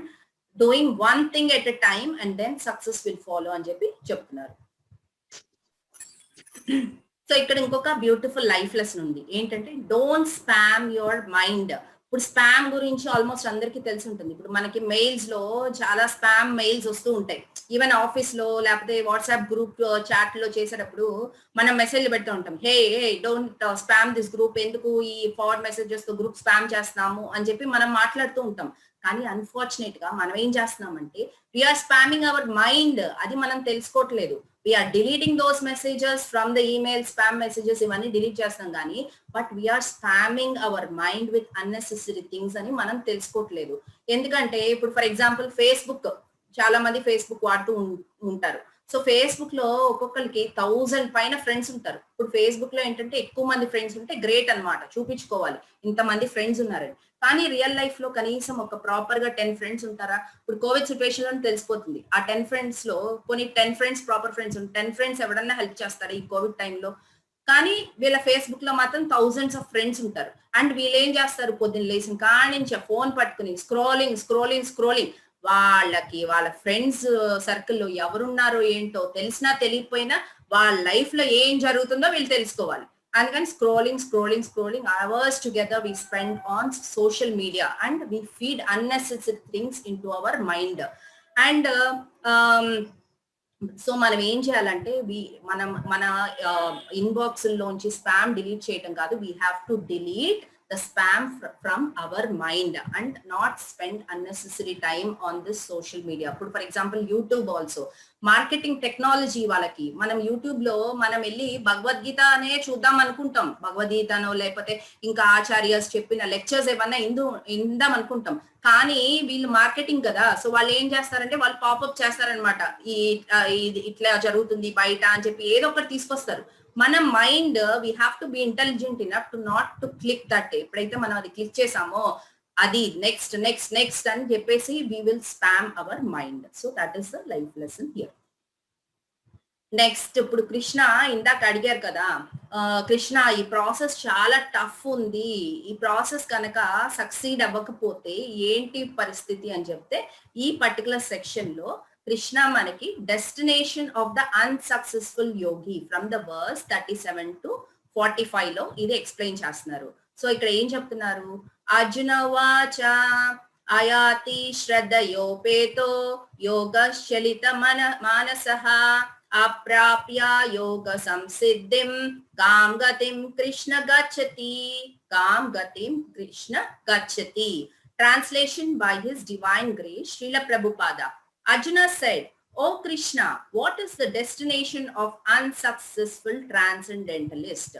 doing one thing at a time and then success will follow అని చెప్పి చెప్తున్నారు. సో ఇక్కడ ఇంకొక బ్యూటిఫుల్ లైఫ్ లెసన్ ఉంది ఏంటంటే, డోంట్ స్పామ్ యువర్ మైండ్. ఇప్పుడు స్పామ్ గురించి ఆల్మోస్ట్ అందరికీ తెలిసి ఉంటుంది. ఇప్పుడు మనకి మెయిల్స్ లో చాలా స్పామ్ మెయిల్స్ వస్తూ ఉంటాయి. ఈవెన్ ఆఫీస్ లో లేకపోతే వాట్సాప్ గ్రూప్ చాట్ లో చేసేటప్పుడు మనం మెసేజ్లు పెడుతూ ఉంటాం, hey hey don't spam this group, ఎందుకు ఈ ఫార్వర్డ్ మెసేజెస్ తో గ్రూప్ స్పామ్ చేస్తున్నాము అని చెప్పి మనం మాట్లాడుతూ ఉంటాం. కానీ అన్ఫార్చునేట్ గా మనం ఏం చేస్తున్నామంటే వీఆర్ స్పామింగ్ అవర్ మైండ్, అది మనం తెలుసుకోవట్లేదు. We're deleting those messages from the email, spam messages ఇవన్నీ డిలీట్ చేస్తాం కానీ but we're spamming our mind with unnecessary things అని మనం తెలుసుకోవట్లేదు. ఎందుకంటే ఇప్పుడు ఫర్ ఎగ్జాంపుల్ ఫేస్బుక్, చాలా మంది ఫేస్బుక్ వాడుతూ ఉంటారు. సో ఫేస్బుక్ లో ఒక్కొక్కరికి 1000 పైన ఫ్రెండ్స్ ఉంటారు. ఇప్పుడు ఫేస్బుక్ లో ఏంటంటే ఎక్కువ మంది ఫ్రెండ్స్ ఉంటే గ్రేట్ అన్నమాట, చూపించుకోవాలి ఇంతమంది ఫ్రెండ్స్ ఉన్నారని. కానీ రియల్ లైఫ్ లో కనీసం ఒక ప్రాపర్ గా 10 ఫ్రెండ్స్ ఉంటారా? ఇప్పుడు కోవిడ్ సిచ్యువేషన్ లో తెలిసిపోతుంది. ఆ 10 ఫ్రెండ్స్ లో కొన్ని 10 ఫ్రెండ్స్ ప్రాపర్ ఫ్రెండ్స్, 10 ఫ్రెండ్స్ ఎవడన్నా హెల్ప్ చేస్తారా ఈ కోవిడ్ టైంలో? కానీ వీళ్ళ ఫేస్బుక్ లో మాత్రం థౌజండ్స్ ఆఫ్ ఫ్రెండ్స్ ఉంటారు. అండ్ వీళ్ళు ఏం చేస్తారు, పొద్దున్న లేచిన కాడి నుంచి ఫోన్ పట్టుకుని స్క్రోలింగ్ స్క్రోలింగ్ స్క్రోలింగ్. వాళ్ళకి వాళ్ళ ఫ్రెండ్స్ సర్కిల్లో ఎవరున్నారో ఏంటో తెలిసినా తెలియకపోయినా వాళ్ళ లైఫ్ లో ఏం జరుగుతుందో వీళ్ళు తెలుసుకోవాలి. అందుకని scrolling scrolling scrolling hours together we spend on social media and we feed unnecessary things into our mind. And so మనం ఏం చేయాలంటే మన ఇన్బాక్స్ లోంచి స్పామ్ డిలీట్ చేయటం కాదు, we have to delete the spam from our mind and not spend unnecessary time on this social media. For example, YouTube also marketing technology వాళ్ళకి మనం YouTube లో మనం వెళ్ళి భగవద్గీత అనే చూద్దాం అనుకుంటాం, భగవద్గీతనో లేకపోతే ఇంకా ఆచార్యస్ చెప్పిన లెక్చర్స్ ఏమన్నా ఇందాం అనుకుంటాం. కానీ వీళ్ళు మార్కెటింగ్ కదా, సో వాళ్ళు ఏం చేస్తారంటే వాళ్ళు పాపప్ చేస్తారనమాట, ఇట్లా జరుగుతుంది బయట అని చెప్పి ఏదో ఒకటి తీసుకొస్తారు. మన mind we have to be intelligent enough to not to click that. ఎప్పుడైతే మనం అది క్లిక్ చేసామో అది నెక్స్ట్ నెక్స్ట్ నెక్స్ట్ అని చెప్పేసి we will spam our mind. So that is the life lesson here. Next ఇప్పుడు కృష్ణ ఇందాక అడిగారు కదా, కృష్ణ ఈ ప్రాసెస్ చాలా టఫ్ ఉంది, ఈ ప్రాసెస్ కనుక సక్సీడ్ అవ్వకపోతే ఏంటి పరిస్థితి అని చెప్తే ఈ పర్టికులర్ సెక్షన్ లో కృష్ణ మనకి destination of the unsuccessful yogi from the verse 37 to 45 లో ఇది ఎక్స్ప్లెయిన్ చేస్తున్నారు. సో ఇక్కడ ఏం చెప్తున్నారు, అర్జున వాచ అయాతి శ్రద్ధయోపేతో యోగశలిత మానసః అప్రాప్య యోగ సంసిద్ధిం కాం గతిం కృష్ణ గచ్చతి. కాం గతిం Krishna గచ్చతి. Translation by His Divine Grace, Srila Prabhupada. Arjuna said, "O Krishna, what is the destination of unsuccessful transcendentalist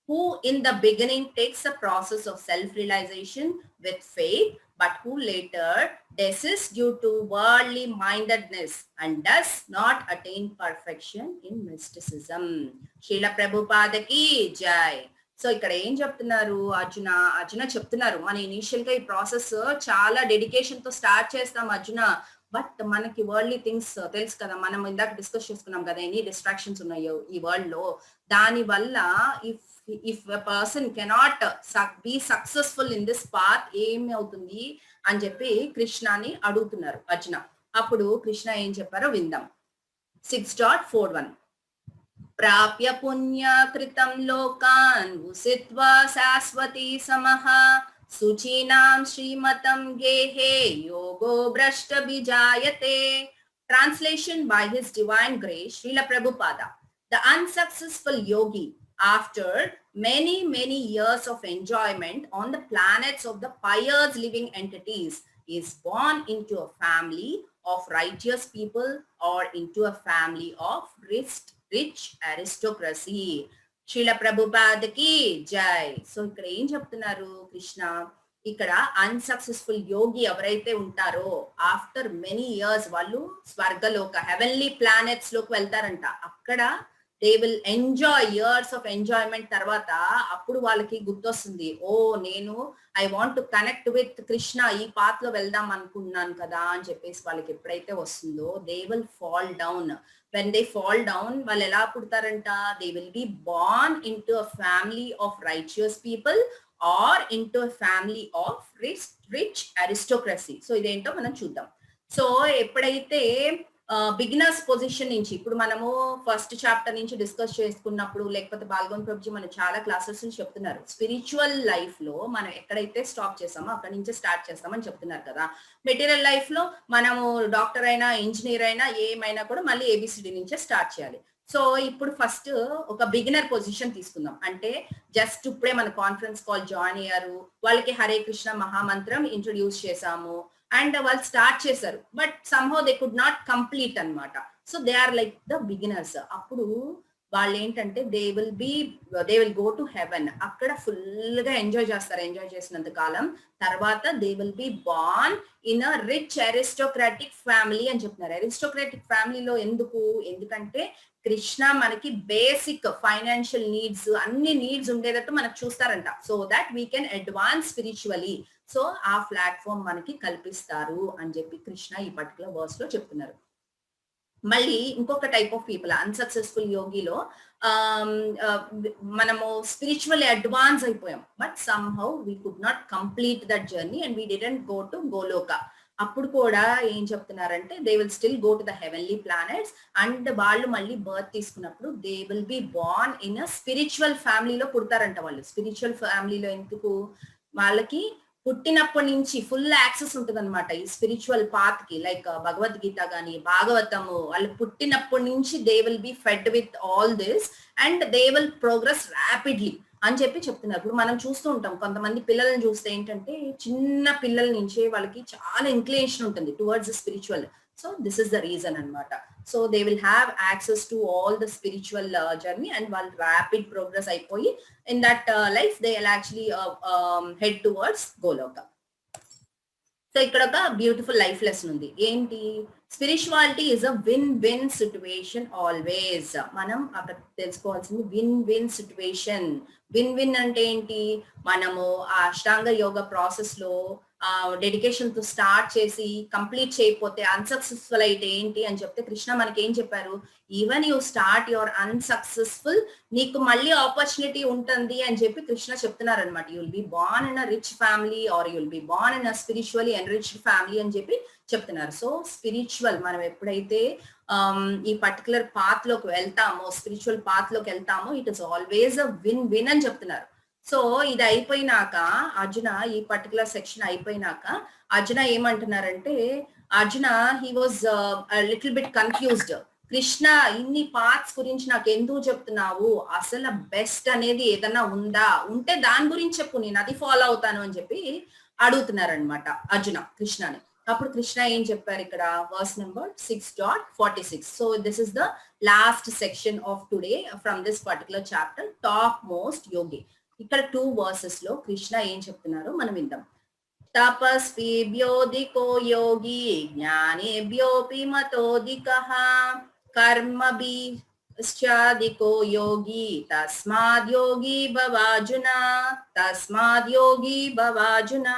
who in the beginning takes the process of self-realization with faith, but who later desists due to worldly mindedness and does not attain perfection in mysticism." Srila Prabhupada ki jai. So ఇక్కడ ఏం చెప్తున్నారు, అర్జున చెప్తున్నారు, మన initial గా ఈ process చాలా dedication తో start చేస్తాం అర్జున, బట్ మనకి వరల్డ్లీ థింగ్స్ తెలుసు కదా, మనం ఇందాక డిస్కస్ చేసుకున్నాం కదా ఎన్ని డిస్ట్రాక్షన్స్ ఉన్నాయో ఈ వరల్డ్ లో. దాని వల్ల if a person cannot be successful in this path ఏమి అవుతుంది అని చెప్పి కృష్ణని అడుగుతున్నారు అర్జున. అప్పుడు కృష్ణ ఏం చెప్పారో విందాం. 6.41 ప్రాప్య పుణ్యకృతం లోకాన్ ఉసిత్వా శాశ్వతి సమః శుచీనాం శ్రీమతం గేహే యోగో భ్రష్ట బిజాయతే. Translation by His Divine Grace, Srila Prabhupada. The unsuccessful yogi, after many years of enjoyment on the planets of the pious living entities, is born into a family of righteous people or into a family of rich aristocracy. Srila ప్రభుపాదకి జై. So ఇక్కడ ఏం చెప్తున్నారు కృష్ణ, ఇక్కడ unsuccessful యోగి ఎవరైతే ఉంటారో after many years వాళ్ళు స్వర్గలోక heavenly planets లోకి వెళ్తారంట. అక్కడ they will enjoy years of enjoyment. తర్వాత అప్పుడు వాళ్ళకి గుర్తొస్తుంది, ఓ నేను I want to connect with Krishna, ఈ పాత్ లో వెళ్దాం అనుకున్నాను కదా అని చెప్పేసి వాళ్ళకి ఎప్పుడైతే వస్తుందో they will fall down. When they fall down వాళ్ళు ఎలా పుడతారంట, they will be born into a family of righteous people or into a family of rich aristocracy. So ఇదేంటో మనం చూద్దాం. సో ఎప్పుడైతే బిగినర్స్ పొజిషన్ నుంచి, ఇప్పుడు మనము ఫస్ట్ చాప్టర్ నుంచి డిస్కస్ చేసుకున్నప్పుడు లేకపోతే బాల్గోన్ ప్రభుజీ మనం చాలా క్లాసెస్ నుంచి చెప్తున్నారు, స్పిరిచువల్ లైఫ్ లో మనం ఎక్కడైతే స్టాప్ చేస్తామో అక్కడి నుంచి స్టార్ట్ చేస్తామని చెప్తున్నారు కదా. మెటీరియల్ లైఫ్ లో మనము డాక్టర్ అయినా ఇంజనీర్ అయినా ఏమైనా కూడా మళ్ళీ ఏబిసిడి నుంచే స్టార్ట్ చేయాలి. సో ఇప్పుడు ఫస్ట్ ఒక బిగినర్ పొజిషన్ తీసుకుందాం. అంటే జస్ట్ ఇప్పుడే మన కాన్ఫరెన్స్ కాల్ జాయిన్ అయ్యారు, వాళ్ళకి హరే కృష్ణ మహామంత్రం ఇంట్రొడ్యూస్ చేసాము అండ్ వాళ్ళు స్టార్ట్ చేశారు, but somehow they could not complete అన్నమాట. So they are like the beginners. అప్పుడు వాళ్ళు ఏంటంటే they will go to heaven. అక్కడ ఫుల్ గా ఎంజాయ్ చేస్తారు, ఎంజాయ్ చేసినంత కాలం. తర్వాత they will be born in a rich aristocratic family అని చెప్తున్నారు. అరిస్టోక్రాటిక్ ఫ్యామిలీలో ఎందుకంటే కృష్ణ మనకి బేసిక్ ఫైనాన్షియల్ నీడ్స్ అన్ని నీడ్స్ ఉండేటట్టు మనకు చూస్తారంట. So that we can advance spiritually. So ఆ ప్లాట్ఫామ్ మనకి కల్పిస్తారు అని చెప్పి కృష్ణ ఈ పర్టికులర్ వర్స్ లో చెప్తున్నారు. మళ్ళీ ఇంకొక టైప్ ఆఫ్ పీపుల్ అన్సక్సెస్ఫుల్ యోగిలో మనము స్పిరిచువల్ అడ్వాన్స్ అయిపోయాం, but somehow we could not complete that journey and we didn't go to Goloka. అప్పుడు కూడా ఏం చెప్తున్నారంటే they will still go to the heavenly planets and వాళ్ళు మళ్ళీ బర్త్ తీసుకున్నప్పుడు they will be born in a spiritual ఫ్యామిలీలో పుడతారంట. వాళ్ళు స్పిరిచువల్ ఫ్యామిలీలో ఎందుకు, వాళ్ళకి పుట్టినప్పటి నుంచి ఫుల్ యాక్సెస్ ఉంటుంది అనమాట ఈ స్పిరిచువల్ పాత్ కి. లైక్ భగవద్గీత గాని భాగవతము, వాళ్ళు పుట్టినప్పటి నుంచి they will B fed with all this and they will progress rapidly అని చెప్పి చెప్తున్నారు. ఇప్పుడు మనం చూస్తూ ఉంటాం కొంతమంది పిల్లల్ని చూస్తే ఏంటంటే చిన్న పిల్లల నుంచే వాళ్ళకి చాలా ఇంక్లినేషన్ ఉంటుంది towards spiritual. So this is the reason అనమాట. So they will have access to all the spiritual journey and వాళ్ళు ర్యాపిడ్ ప్రోగ్రెస్ అయిపోయి in that life they will actually head towards Goloka. So ఇక్కడ ఒక beautiful life lesson ఉంది. ఏంటి, spirituality is a win win situation always. మనం అక్కడ తెలుసుకోవాల్సింది win win situation. Win win అంటే ఏంటి, మనము ఆ అష్టాంగ యోగ ప్రాసెస్ లో డెడికేషన్ తో స్టార్ట్ చేసి కంప్లీట్ చేయకపోతే అన్సక్సెస్ఫుల్ అయితే ఏంటి అని చెప్తే కృష్ణ మనకి ఏం చెప్పారు, even you start your unsuccessful నీకు మళ్ళీ ఆపర్చునిటీ ఉంటుంది అని చెప్పి కృష్ణ చెప్తున్నారు అనమాట. You will be born in a rich family or you will be born in a spiritually enriched family అని చెప్పి చెప్తున్నారు. సో స్పిరిచువల్ మనం ఎప్పుడైతే ఈ పర్టికులర్ పాత్ లోకి వెళ్తామో, స్పిరిచువల్ పాత్ లోకి వెళ్తామో it is always a win win అని చెప్తున్నారు. సో ఇది అయిపోయినాక అర్జున, ఈ పర్టికులర్ సెక్షన్ అయిపోయినాక అర్జున ఏమంటున్నారంటే, Arjuna he was little bit confused. Krishna ఇన్ని పార్ట్స్ గురించి నాకు ఎందుకు చెప్తున్నావు, అసలు బెస్ట్ అనేది ఏదన్నా ఉందా, ఉంటే దాని గురించి చెప్పు, నేను అది ఫాలో అవుతాను అని చెప్పి అడుగుతున్నారనమాట అర్జున కృష్ణని. అప్పుడు కృష్ణ ఏం చెప్పారు ఇక్కడ, verse number 6.46. So this is the last section of today from this particular chapter top most yogi. ఇక్కడ 2 వర్సెస్ లో కృష్ణ ఏం చెప్తున్నారో మనం విందాం. తపస్విభ్యోధికో యోగి జ్ఞానేభ్యోపి మతోధికః కర్మభిశ్చాధికో యోగి తస్మాద్ యోగి భవార్జున.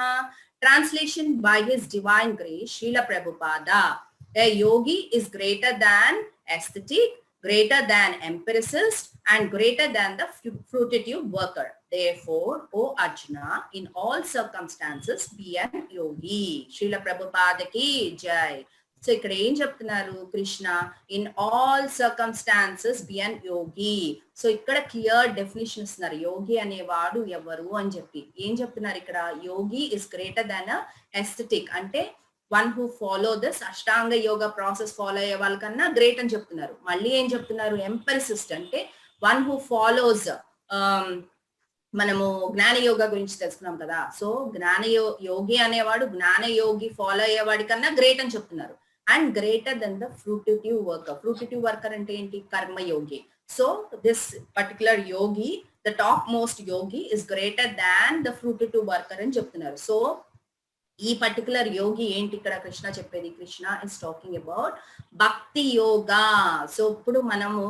Translation by His Divine Grace, Srila Prabhupada. A yogi is greater than aesthetic, greater than empiricist, and greater than the fruitative worker. Therefore, O Arjuna, in all circumstances, be an yogi. Srila Prabhupada ki jai. So ఇక్కడ ఏం చెప్తున్నారు Krishna, in all circumstances be an Yogi. So ఇక్కడ clear definition ఇస్తున్నారు, యోగి అనేవాడు ఎవరు అని చెప్పి. ఏం చెప్తున్నారు ఇక్కడ, యోగి ఇస్ గ్రేటర్ దాన్ ఎస్థెటిక్, అంటే one who follow this Ashtanga yoga process follow అయ్యే వాళ్ళకన్నా గ్రేట్ అని చెప్తున్నారు. మళ్ళీ ఏం చెప్తున్నారు, ఎంపరిసిస్ట్ అంటే వన్ హూ ఫాలోస్, మనము జ్ఞాన యోగా గురించి తెలుసుకున్నాం కదా. సో యోగి అనేవాడు జ్ఞాన యోగి ఫాలో అయ్యేవాడి కన్నా గ్రేట్ అని చెప్తున్నారు. And greater then the fruitive worker. Fruitive worker అంటే ఏంటి, karmayogi. So this particular yogi, the top most yogi is greater than the fruitive worker అని చెప్తున్నారు. సో ఈ పర్టికులర్ యోగి ఏంటి ఇక్కడ కృష్ణ చెప్పేది, కృష్ణ ఇస్ టాకింగ్ అబౌట్ భక్తి యోగా. సో ఇప్పుడు మనము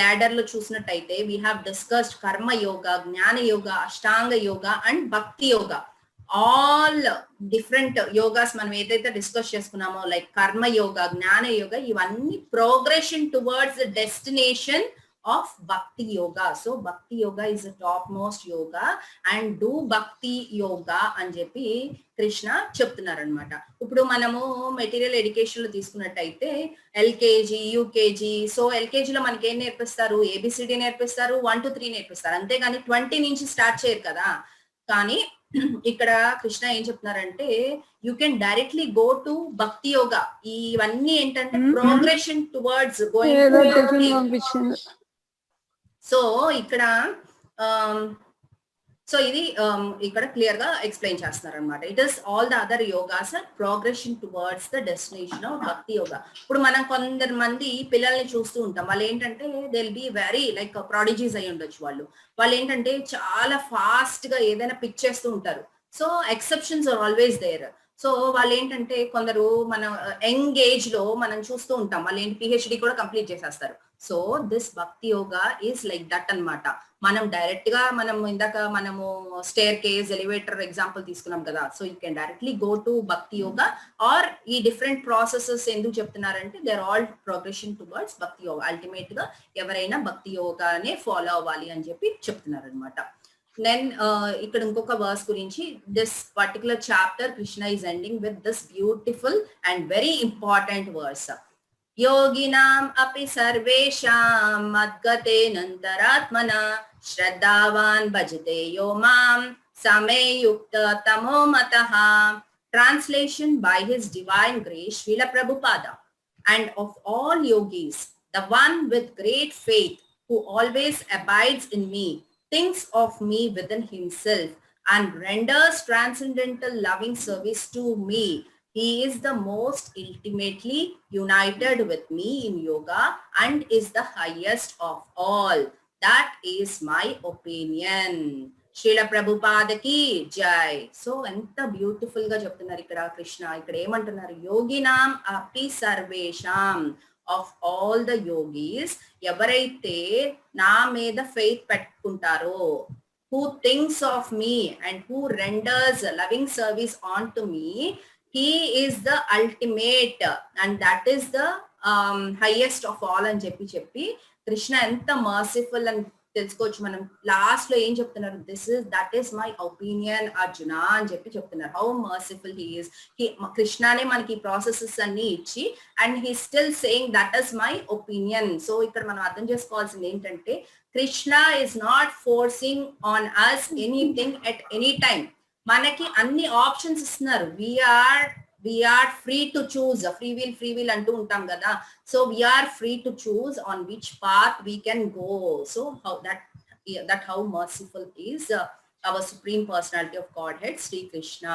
లాడర్ లో చూసినట్టయితే వీ హ్యావ్ డిస్కస్డ్ కర్మ యోగా, జ్ఞాన యోగా, అష్టాంగ యోగా అండ్ భక్తి యోగా. ఆల్ డిఫరెంట్ యోగాస్ మనం ఏదైతే డిస్కస్ చేసుకున్నామో, లైక్ కర్మ యోగా, జ్ఞాన యోగా, ఇవన్నీ progression towards the destination of bhakti yoga. So bhakti yoga is the top most yoga and do bhakti yoga అని చెప్పి కృష్ణ చెప్తున్నారు అనమాట. ఇప్పుడు మనము మెటీరియల్ ఎడ్యుకేషన్ లో తీసుకున్నట్టయితే ఎల్కేజీ, యూకేజీ. సో ఎల్కేజీలో మనకి ఏం నేర్పిస్తారు, ఏబిసిడి నేర్పిస్తారు, 1 to 3 నేర్పిస్తారు, అంతేగాని 20 నుంచి స్టార్ట్ చేయరు కదా. కానీ ఇక్కడ కృష్ణ ఏం చెప్తున్నారంటే, you can directly go to bhakti yoga. ఇవన్నీ ఏంటంటే ప్రోగ్రెషన్ టువర్డ్స్ గోయింగ్. సో ఇక్కడ సో ఇది ఇక్కడ క్లియర్ గా ఎక్స్ప్లెయిన్ చేస్తున్నారు అనమాట. It is all the other yogas are progression towards the destination of bhakti yoga. ఇప్పుడు మనం కొందరు మంది పిల్లల్ని చూస్తూ ఉంటాం, వాళ్ళు ఏంటంటే they will be very like prodigies అయి ఉండొచ్చు. వాళ్ళు ఏంటంటే చాలా ఫాస్ట్ గా ఏదైనా పిక్ చేస్తూ ఉంటారు. So exceptions are always there. So వాళ్ళు ఏంటంటే కొందరు మన యంగ్ ఏజ్ లో మనం చూస్తూ ఉంటాం, వాళ్ళు ఏంటి పిహెచ్డి కూడా కంప్లీట్ చేసేస్తారు. సో దిస్ భక్తి యోగా ఈస్ లైక్ దట్ అన్నమాట. మనం డైరెక్ట్ గా ఇందాక మనము స్టేర్ కేస్, ఎలివేటర్ ఎగ్జాంపుల్ తీసుకున్నాం కదా. So you can directly go to bhakti yoga. Or ఈ డిఫరెంట్ ప్రాసెసెస్ ఎందుకు చెప్తున్నారంటే they are all progression towards bhakti yoga. Ultimate గా ఎవరైనా భక్తి యోగానే ఫాలో అవ్వాలి అని చెప్పి చెప్తున్నారు అనమాట. దెన్ ఇక్కడ ఇంకొక వర్స్ గురించి, this particular chapter Krishna is ending with this beautiful and very important verse. योगिनाम् अपि सर्वेषां मद्गतेनन्तरात्मना श्रद्धावान् भजते यो मां समे युक्ततमो मतः. Translation by His Divine Grace, Srila Prabhupada. And of all yogis, the one with great faith who always abides in me, thinks of me within himself and renders transcendental loving service to me. He is the most intimately united with me in yoga and is the highest of all. That is my opinion. Srila Prabhupada ki jai. So enta beautiful ga చెప్తున్నారు ఇక్కడ కృష్ణ. ఇక్కడ ఏమంటున్నారు, యోగినాం అపి సర్వేషాం, of all the yogis, ఎవరైతే నా మీద faith పెట్టుకుంటారో, who thinks of me and who renders loving service on to me, he is the ultimate and that is the highest of all అని చెప్పి కృష్ణ ఎంత మర్సిఫుల్ అని తెలుసుకోవచ్చు. మనం లాస్ట్ లో ఏం చెప్తున్నారు, that is my opinion Arjuna అని చెప్తున్నారు. How merciful he is. కృష్ణనే మనకి ఈ ప్రాసెసెస్ అన్ని ఇచ్చి and he still saying that is my opinion. So ఇక్కడ మనం అర్థం చేసుకోవాల్సింది ఏంటంటే, Krishna is not forcing on us anything at any time. మనకి అన్ని ఆప్షన్స్ ఇస్తున్నారు. We're free to choose. Free will అంటూ ఉంటాం కదా. So we're free to choose on which path we can go. So how merciful is our supreme personality of Godhead Shri Krishna.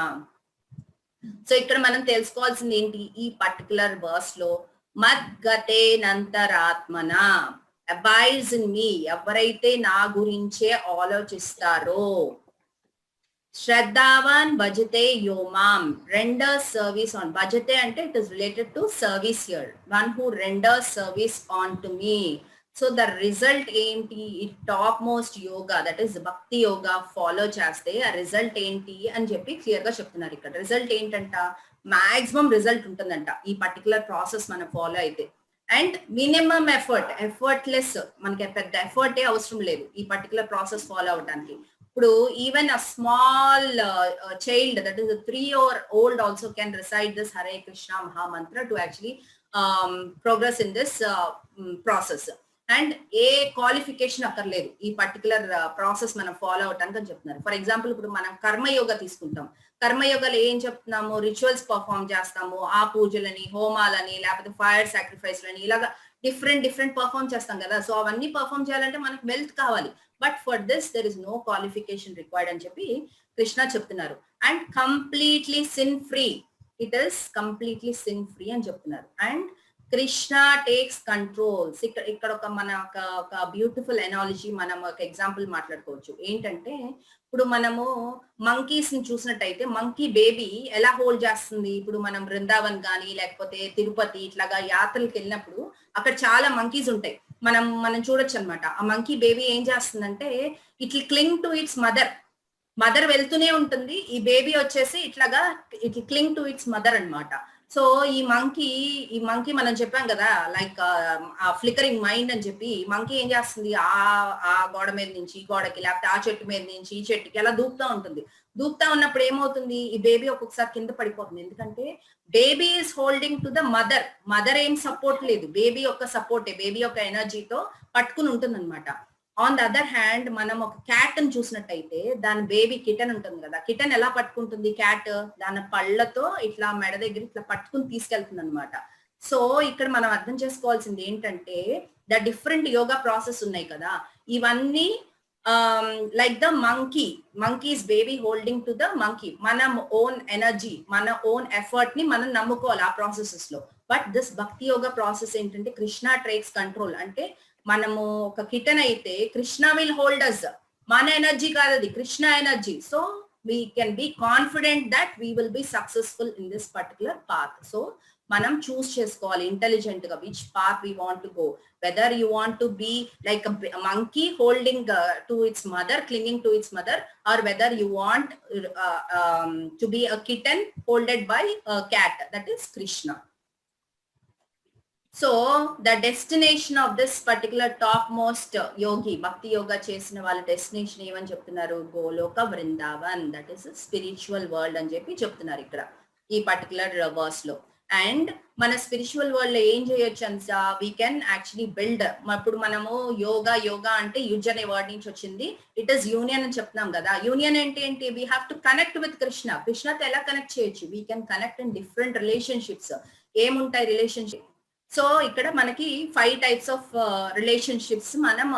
So ఇక్కడ మనం తెలుసుకోవాల్సింది ఏంటి, ఈ పర్టికులర్ వర్స్ లో మద్గతేనంతరాత్మన, అబైడ్స్ ఇన్ మీ, ఎవరైతే నా గురించే ఆలోచిస్తారో, శ్రద్ధావాన్ భజతే యోమాం, రెండర్స్ సర్వీస్ ఆన్. భజతే అంటే it is related to service here. One who renders service on to me. So the result ఏంటి, ఈ top most yoga that is భక్తి యోగా ఫాలో చేస్తే ఆ రిజల్ట్ ఏంటి అని చెప్పి క్లియర్ గా చెప్తున్నారు ఇక్కడ. రిజల్ట్ ఏంటంట, మాక్సిమం రిజల్ట్ ఉంటుందంట ఈ పర్టికులర్ ప్రాసెస్ మనం ఫాలో అయితే. అండ్ మినిమం ఎఫర్ట్లెస్, మనకి పెద్ద ఎఫర్టే అవసరం లేదు ఈ పర్టికులర్ ప్రాసెస్ ఫాలో అవడానికి. ఇప్పుడు even a small child that is 3 year old also can recite this Hare Krishna mahamantra to actually progress in this process. And ఏ క్వాలిఫికేషన్ అక్కర్లేదు ఈ పర్టికులర్ ప్రాసెస్ మనం ఫాలో అవటానికి అని చెప్తున్నారు. ఫర్ ఎగ్జాంపుల్ ఇప్పుడు మనం కర్మయోగ తీసుకుంటాం. కర్మయోగాలో ఏం చెప్తున్నాము, రిచువల్స్ పర్ఫామ్ చేస్తాము, ఆ పూజలని, హోమాలని, లేకపోతే ఫైర్ సాక్రిఫైస్లని, ఇలాగా డిఫరెంట్ పర్ఫామ్ చేస్తాం కదా. సో అవన్నీ పర్ఫామ్ చేయాలంటే మనకు వెల్త్ కావాలి. But for this there is no qualification required అని చెప్పి కృష్ణ చెప్తున్నారు. And completely sin free, it is completely sin free అని చెప్తున్నారు. And Krishna takes controls. ఇక్కడ ఒక బ్యూటిఫుల్ ఎనాలజీ, మనం ఒక ఎగ్జాంపుల్ మాట్లాడుకోవచ్చు. ఏంటంటే ఇప్పుడు మనము మంకీస్ ని చూసినట్టయితే మంకీ బేబీ ఎలా హోల్డ్ చేస్తుంది. ఇప్పుడు మనం బృందావన్ కానీ లేకపోతే తిరుపతి ఇట్లాగా యాత్రలకు వెళ్ళినప్పుడు అక్కడ చాలా మంకీస్ ఉంటాయి. మనం చూడొచ్చు అనమాట. ఆ మంకీ బేబీ ఏం చేస్తుందంటే ఇట్ క్లింగ్ టు ఇట్స్ మదర్ వెళ్తూనే ఉంటుంది. ఈ బేబీ వచ్చేసి ఇట్లాగా ఇట్ క్లింగ్ టు ఇట్స్ మదర్ అన్నమాట. సో ఈ మంకీ మనం చెప్పాం కదా, లైక్ ఆ ఫ్లికరింగ్ మైండ్ అని చెప్పి, మంకీ ఏం చేస్తుంది, ఆ గోడ మీద నుంచి ఈ గోడకి, లేకపోతే ఆ చెట్టు మీద నుంచి ఈ చెట్టుకి అలా దూకుతా ఉంటుంది. దూకుతా ఉన్నప్పుడు ఏమవుతుంది, ఈ బేబీ ఒక్కొక్కసారి కింద పడిపోతుంది. ఎందుకంటే baby is holding to the mother ఏం సపోర్ట్ లేదు, బేబీ యొక్క సపోర్టే, బేబీ యొక్క ఎనర్జీతో పట్టుకుని ఉంటుంది అనమాట. ఆన్ ద అదర్ హ్యాండ్ మనం ఒక క్యాట్ ని చూసినట్టయితే దాని బేబీ కిటన్ ఉంటుంది కదా, కిటన్ ఎలా పట్టుకుంటుంది, క్యాట్ దాని పళ్ళతో ఇట్లా మెడ దగ్గర ఇట్లా పట్టుకుని తీసుకెళ్తుంది అనమాట. సో ఇక్కడ మనం అర్థం చేసుకోవాల్సింది ఏంటంటే ద డిఫరెంట్ యోగా ప్రాసెస్ ఉన్నాయి కదా, ఇవన్నీ like the monkeys baby holding to the monkey. మన ఓన్ ఎనర్జీ, మన ఓన్ ఎఫర్ట్ ని మనం నమ్ముకోవాలి ఆ ప్రాసెసెస్ లో. బట్ దిస్ భక్తి యోగా ప్రాసెస్ ఏంటంటే కృష్ణ టేక్స్ కంట్రోల్. అంటే మనము ఒక కిటన్ అయితే కృష్ణ విల్ హోల్డ్ అస్, మన ఎనర్జీ కాదు అది, Krishna energy. So we can be confident that we will be successful in this particular path. So మనం చూస్ చేసుకోవాలి ఇంటెలిజెంట్ గా which path we want to go. Whether you want to be like monkey holding to its mother, clinging to its mother, or whether you want to be a kitten holded by cat, that is Krishna. So the destination of this particular top most యోగి, భక్తి యోగా చేసిన వాళ్ళ destination ఏమని చెప్తున్నారు, Goloka Brindavan, that is spiritual world అని చెప్పి చెప్తున్నారు ఇక్కడ ఈ పర్టికులర్ వర్స్ లో. అండ్ మన స్పిరిచువల్ వరల్డ్ లో ఏం చేయొచ్చు అంటే వీ కెన్ యాక్చువల్లీ బిల్డ్. ఇప్పుడు మనము యోగా అంటే యుజ్ అనే వర్డ్ నుంచి వచ్చింది, ఇట్ ఈస్ యూనియన్ అని చెప్తున్నాం కదా. యూనియన్ ఏంటి, we have to connect with కృష్ణతో ఎలా కనెక్ట్ చేయొచ్చు, we can connect in different relationships. ఏముంటాయి రిలేషన్షిప్, సో ఇక్కడ మనకి 5 types ఆఫ్ రిలేషన్షిప్స్ మనం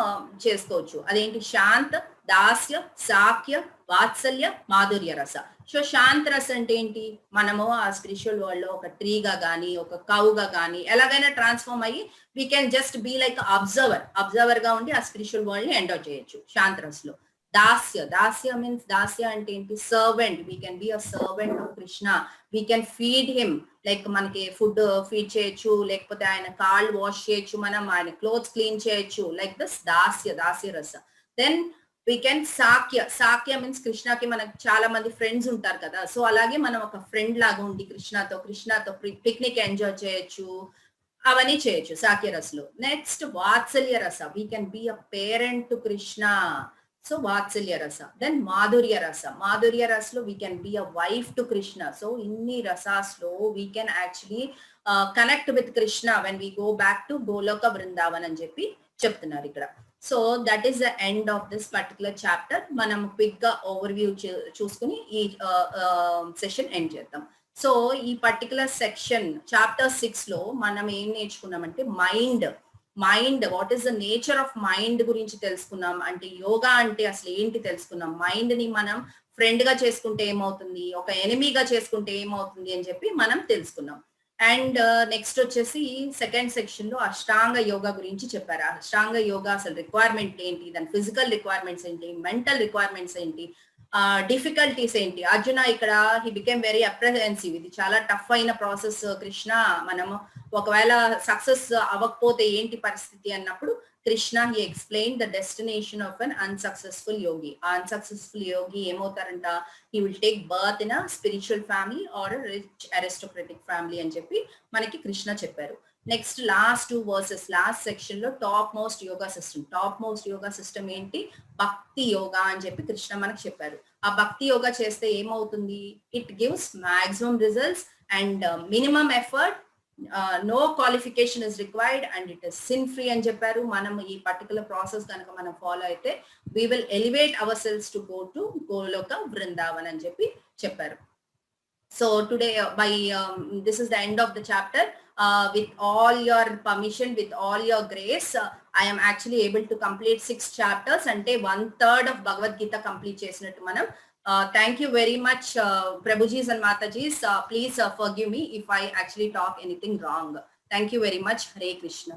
చేసుకోవచ్చు. అదేంటి, శాంత్, దాస్య, సాఖ్య, వాత్సల్య, మాధుర్య రస. సో శాంత రస అంటే ఏంటి, మనము ఆ స్పిరిచువల్ వరల్డ్ లో ఒక ట్రీగా గానీ ఒక కౌగా గానీ ఎలాగైనా ట్రాన్స్ఫార్మ్ అయ్యి we can just be like observer గా ఉండి ఆ స్పిరిచువల్ వరల్డ్ ని ఎంజాయ్ చేయొచ్చు శాంత రసలో. దాస్య మీన్స్, దాస్య అంటే ఏంటి, servant. We can be a servant of Krishna, we can feed him, like మనకి ఫుడ్ ఫీడ్ చేయొచ్చు, లేకపోతే ఆయన కాళ్ళు వాష్ చేయొచ్చు, మనం ఆయన క్లోత్స్ క్లీన్ చేయొచ్చు, like this dasya rasa. Then we can sakhya means కృష్ణకి మనకు చాలా మంది ఫ్రెండ్స్ ఉంటారు కదా, సో అలాగే మనం ఒక ఫ్రెండ్ లాగా ఉండి కృష్ణతో పిక్నిక్ ఎంజాయ్ చేయొచ్చు, అవన్నీ చేయొచ్చు Shakya రసలో. Next vatsalya rasa, we can be a parent to Krishna, so vatsalya rasa. Then madhurya రసలో we can be a wife to Krishna. So ఇన్ని రసాస్లో we can actually connect with Krishna when we go back to Goloka Brindavan అని చెప్పి చెప్తున్నారు ఇక్కడ. So that is the end of this particular chapter. మనం quick గా overview చూసుకుని ఈ సెషన్ ఎండ్ చేద్దాం. సో ఈ పర్టికులర్ సెక్షన్ చాప్టర్ 6 లో మనం ఏం నేర్చుకున్నామంటే mind what is the nature of mind గురించి తెలుసుకున్నాం. అంటే యోగా అంటే అసలు ఏంటి తెలుసుకున్నాం. మైండ్ ని మనం ఫ్రెండ్ గా చేసుకుంటే ఏమవుతుంది, ఒక ఎనిమీగా చేసుకుంటే ఏమవుతుంది అని చెప్పి మనం తెలుసుకున్నాం. అండ్ నెక్స్ట్ వచ్చేసి సెకండ్ సెక్షన్ లో అష్టాంగ యోగా గురించి చెప్పారు. అష్టాంగ యోగా అసలు రిక్వైర్మెంట్ ఏంటి, దాని ఫిజికల్ రిక్వైర్మెంట్స్ ఏంటి, మెంటల్ రిక్వైర్మెంట్స్ ఏంటి, డిఫికల్టీస్ ఏంటి. అర్జున ఇక్కడ హీ బికేమ్ వెరీ అప్రహెన్సివ్, ఇది చాలా టఫ్ అయిన ప్రాసెస్ కృష్ణ, మనము ఒకవేళ సక్సెస్ అవ్వకపోతే ఏంటి పరిస్థితి అన్నప్పుడు Krishna, he explained the destination of an unsuccessful yogi. Unsuccessful yogi ఏమవుతారంట, he will take birth in a spiritual family or a rich aristocratic family అని చెప్పి మనకి కృష్ణ చెప్పారు. Next last 2 versus last section లో టాప్ మోస్ట్ యోగా సిస్టమ్ ఏంటి, భక్తి యోగా అని చెప్పి కృష్ణ మనకి చెప్పారు. ఆ భక్తి యోగా చేస్తే ఏమవుతుంది, it gives maximum results and minimum effort, no qualification is required and it is sin free అని చెప్పారు. మనం ఈ పర్టికులర్ ప్రాసెస్ కనుక మనం ఫాలో అయితే we will elevate ourselves to go to Goloka Vrindavan అని చెప్పి చెప్పారు. So today this is the end of the chapter. With all your permission, with all your grace, I am actually able to complete 6 chapters ante 1/3 of Bhagavad Gita complete chesinattu manam. Thank you very much, Prabhujis and Matajis. Please forgive me if I actually talk anything wrong. Thank you very much. Hare Krishna.